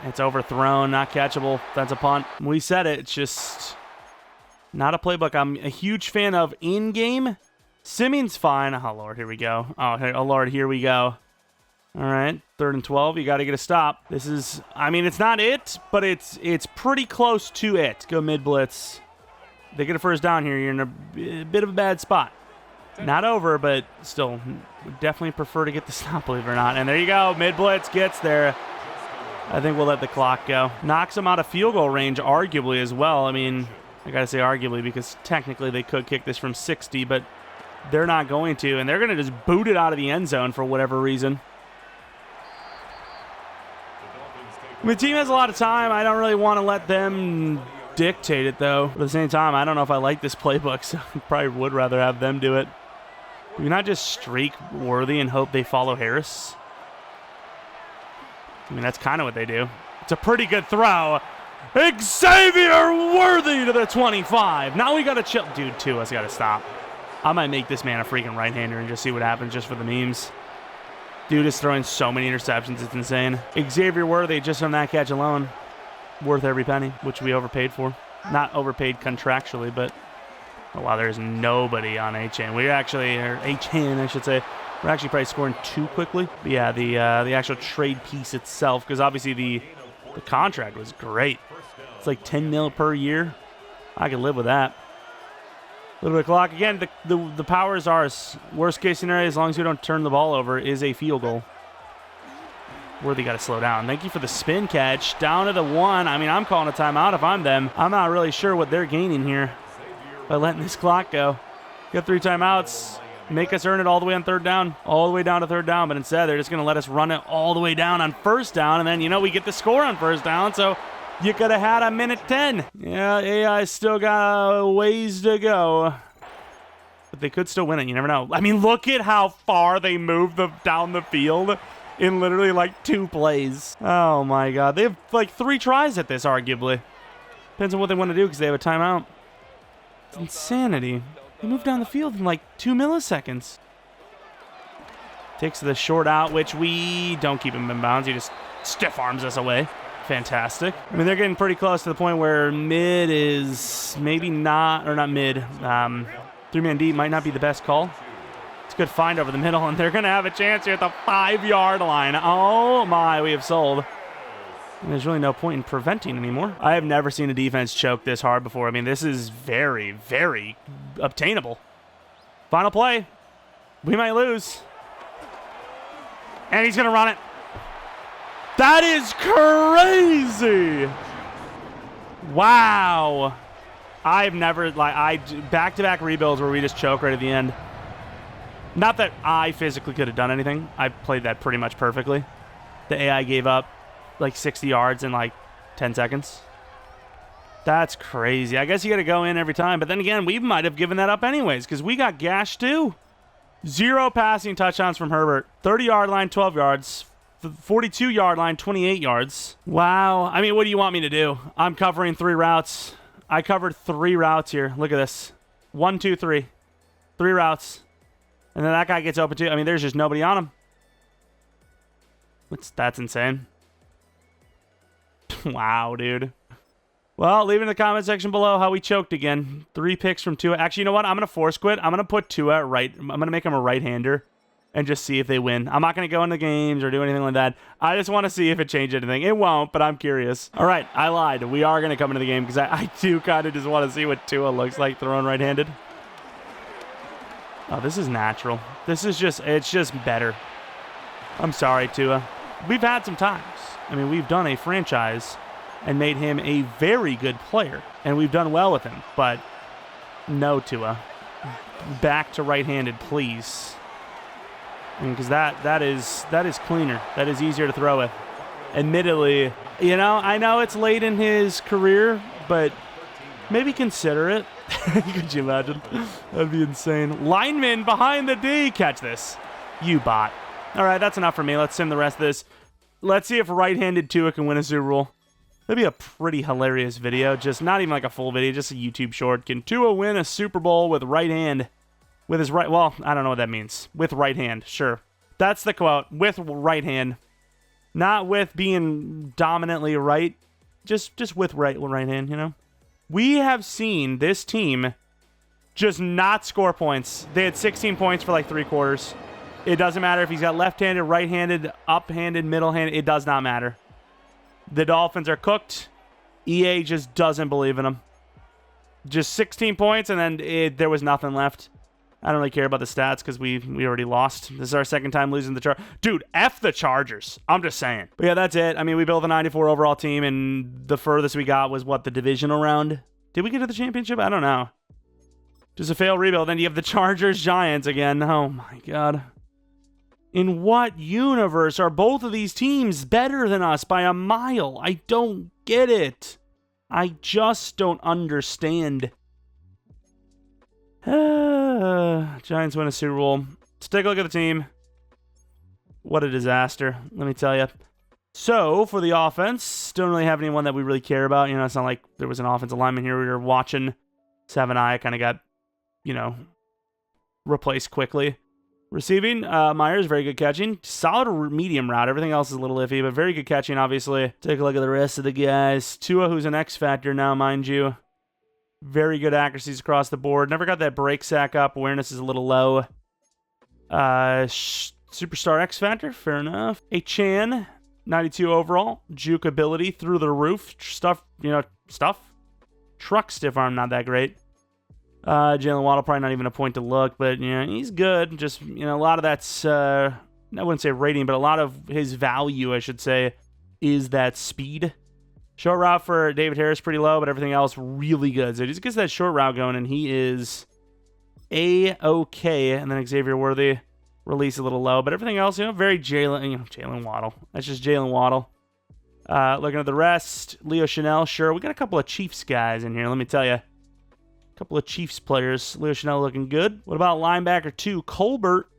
It's overthrown, not catchable. That's a punt. We said it. It's just not a playbook I'm a huge fan of in-game. Simmons fine. Oh, Lord, here we go. Oh, Lord, here we go. All right, 3rd and 12. You got to get a stop. This is, I mean, it's not it, but it's pretty close to it. Go mid-blitz. They get a first down here. You're in a bit of a bad spot. Not over, but still, would definitely prefer to get the stop, believe it or not. And there you go. Mid-blitz gets there. I think we'll let the clock go. Knocks them out of field goal range, arguably, as well. I mean, I got to say arguably because technically they could kick this from 60, but they're not going to. And they're going to just boot it out of the end zone for whatever reason. I mean, the team has a lot of time. I don't really want to let them dictate it, though. But at the same time, I don't know if I like this playbook, so I probably would rather have them do it. You're not just streak worthy and hope they follow Harris. I mean, that's kind of what they do. It's a pretty good throw. Xavier Worthy to the 25. Now we got to chill. Dude, Tua's got to stop. I might make this man a freaking right-hander and just see what happens just for the memes. Dude is throwing so many interceptions. It's insane. Xavier Worthy, just on that catch alone, worth every penny, which we overpaid for. Not overpaid contractually, but oh, wow, there's nobody on HN. We're actually, or HN, I should say. We're actually probably scoring too quickly. But yeah, the actual trade piece itself, because obviously the contract was great. It's like 10 mil per year. I could live with that. A little bit of clock. Again, the power is ours. Worst case scenario, as long as we don't turn the ball over, is a field goal. Worthy got to slow down. Thank you for the spin catch. Down to the 1. I mean, I'm calling a timeout if I'm them. I'm not really sure what they're gaining here by letting this clock go. Got 3 timeouts. Make us earn it all the way on 3rd down. All the way down to 3rd down. But instead, they're just going to let us run it all the way down on 1st down. And then, you know, we get the score on 1st down. So you could have had a minute 10. Yeah, AI still got a ways to go. But they could still win it. You never know. I mean, look at how far they moved down the field in literally like 2 plays. Oh, my God. They have like 3 tries at this, arguably. Depends on what they want to do because they have a timeout. It's insanity. They moved down the field in like 2 milliseconds. Takes the short out, which we don't keep him in bounds. He just stiff arms us away. Fantastic. I mean, they're getting pretty close to the point where mid is maybe not, or not mid. 3-man deep might not be the best call. It's a good find over the middle, and they're going to have a chance here at the 5-yard line. Oh, my, we have sold. And there's really no point in preventing anymore. I have never seen a defense choke this hard before. I mean, this is very, very obtainable. Final play. We might lose. And he's going to run it. That is crazy. Wow. I've never, back-to-back rebuilds where we just choke right at the end. Not that I physically could have done anything. I played that pretty much perfectly. The AI gave up like 60 yards in like 10 seconds. That's crazy. I guess you got to go in every time. But then again, we might have given that up anyways because we got gashed too. 0 passing touchdowns from Herbert. 30-yard line, 12 yards. 42-yard line, 28 yards. Wow. I mean, what do you want me to do? I'm covering 3 routes. I covered 3 routes here. Look at this. 1, 2, 3. 3 routes. And then that guy gets open too. I mean, there's just nobody on him. That's insane. Wow, dude. Well, leave in the comment section below how we choked again. 3 picks from Tua. Actually, you know what? I'm going to force quit. I'm going to put Tua at right. I'm going to make him a right-hander and just see if they win. I'm not going to go into games or do anything like that. I just want to see if it changed anything. It won't, but I'm curious. All right, I lied. We are going to come into the game because I do kind of just want to see what Tua looks like throwing right-handed. Oh, this is natural. This is just, it's just better. I'm sorry, Tua. We've had some times. I mean, we've done a franchise and made him a very good player, and we've done well with him, but no, Tua. Back to right-handed, please. Because that is cleaner. That is easier to throw with. Admittedly, you know, I know it's late in his career, but maybe consider it. Could you imagine? That'd be insane. Lineman behind the D. Catch this. You bot. All right, that's enough for me. Let's sim the rest of this. Let's see if right-handed Tua can win a Super Bowl. That'd be a pretty hilarious video. Just not even like a full video, just a YouTube short. Can Tua win a Super Bowl with right hand? With his right, well, I don't know what that means. With right hand, sure. That's the quote. With right hand. Not with being dominantly right. Just with right hand, you know? We have seen this team just not score points. They had 16 points for like 3 quarters. It doesn't matter if he's got left-handed, right-handed, up-handed, middle-handed. It does not matter. The Dolphins are cooked. EA just doesn't believe in them. Just 16 points, and then there was nothing left. I don't really care about the stats because we already lost. This is our second time losing the Chargers. Dude, F the Chargers. I'm just saying. But yeah, that's it. I mean, we built a 94 overall team, and the furthest we got was, what, the divisional round? Did we get to the championship? I don't know. Just a failed rebuild. Then you have the Chargers-Giants again. Oh, my God. In what universe are both of these teams better than us by a mile? I don't get it. I just don't understand. Giants win a Super Bowl. Let's take a look at the team. What a disaster, let me tell you. So, for the offense, don't really have anyone that we really care about. You know, it's not like there was an offensive lineman here we were watching. 7i kind of got, you know, replaced quickly. Receiving, Myers, very good catching. Solid medium route. Everything else is a little iffy, but very good catching, obviously. Take a look at the rest of the guys. Tua, who's an X factor now, mind you. Very good accuracies across the board. Never got that break sack up. Awareness is a little low. Superstar X factor, fair enough. A Chan, 92 overall. Juke ability through the roof. Stuff. Truck stiff arm, not that great. Jalen Waddle, probably not even a point to look, but yeah, he's good. Just, you know, a lot of that's, I wouldn't say rating, but a lot of his value, I should say, is that speed. Short route for David Harris, pretty low, but everything else really good. So he just gets that short route going, and he is A-okay. And then Xavier Worthy, release a little low, but everything else, you know, very Jalen Waddle. That's just Jalen Waddle. Looking at the rest, Leo Chanel, sure. We got a couple of Chiefs guys in here, let me tell you. Couple of Chiefs players. Leo Chanel looking good. What about linebacker 2? Colbert,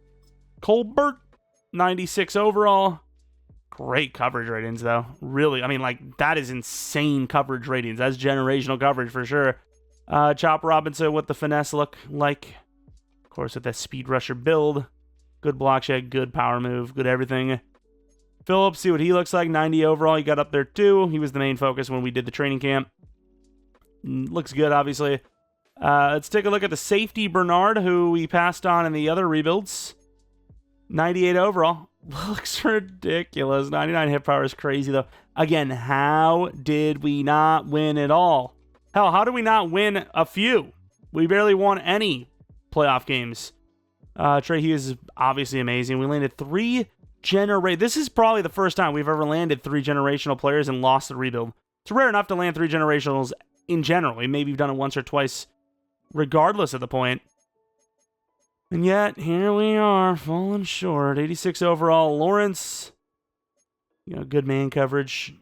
96 overall. Great coverage ratings, though. Really, I mean, like, that is insane coverage ratings. That's generational coverage for sure. Chop Robinson, what the finesse look like. Of course, with that speed rusher build. Good block check, good power move, good everything. Phillips, see what he looks like. 90 overall. He got up there, too. He was the main focus when we did the training camp. Looks good, obviously. Let's take a look at the safety, Bernard, who we passed on in the other rebuilds. 98 overall. Looks ridiculous. 99 hit power is crazy, though. Again, how did we not win at all? Hell, how did we not win a few? We barely won any playoff games. Trey Hughes is obviously amazing. We landed 3 This is probably the first time we've ever landed 3 generational players and lost the rebuild. It's rare enough to land 3 generationals in general. Maybe you've done it once or twice, regardless of the point. And yet, here we are, falling short. 86 overall. Lawrence, you know, good man coverage.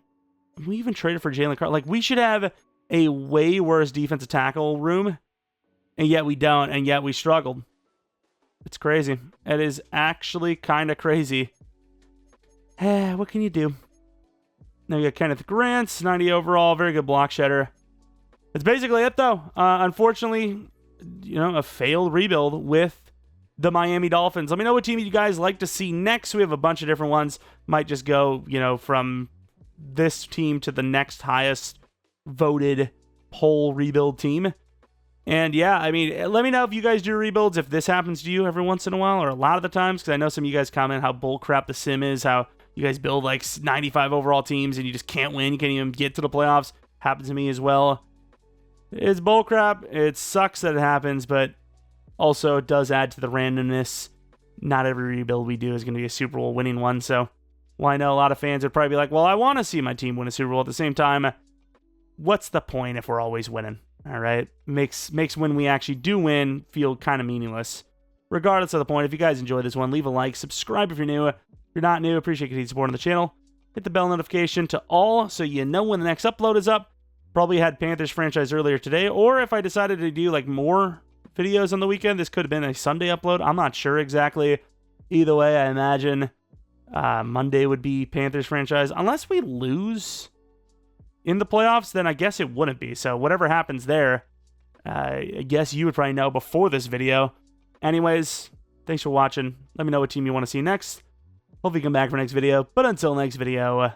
We even traded for Jalen Carter. Like, we should have a way worse defensive tackle room, and yet we don't, and yet we struggled. It's crazy. It is actually kind of crazy. What can you do? Now we got Kenneth Grant, 90 overall, very good block shedder. That's basically it, though. Unfortunately, a failed rebuild with the Miami Dolphins. Let me know what team you guys like to see next. We have a bunch of different ones. Might just go, from this team to the next highest voted poll rebuild team. And yeah, let me know if you guys do rebuilds, if this happens to you every once in a while or a lot of the times, because I know some of you guys comment how bullcrap the sim is, how you guys build like 95 overall teams and you just can't win. You can't even get to the playoffs. Happens to me as well. It's bullcrap. It sucks that it happens, but also it does add to the randomness. Not every rebuild we do is going to be a Super Bowl winning one, so I know a lot of fans would probably be like, well, I want to see my team win a Super Bowl. At the same time, what's the point if we're always winning? All right? Makes when we actually do win feel kind of meaningless. Regardless of the point, if you guys enjoyed this one, leave a like, subscribe if you're new. If you're not new, appreciate continued support on the channel. Hit the bell notification to all so you know when the next upload is up. Probably had Panthers franchise earlier today, or if I decided to do like more videos on the weekend, this could have been a Sunday upload. I'm not sure exactly. Either way, I imagine Monday would be Panthers franchise. Unless we lose in the playoffs, then I guess it wouldn't be. So whatever happens there, I guess you would probably know before this video. Anyways, thanks for watching. Let me know what team you want to see next. Hopefully come back for next video. But until next video,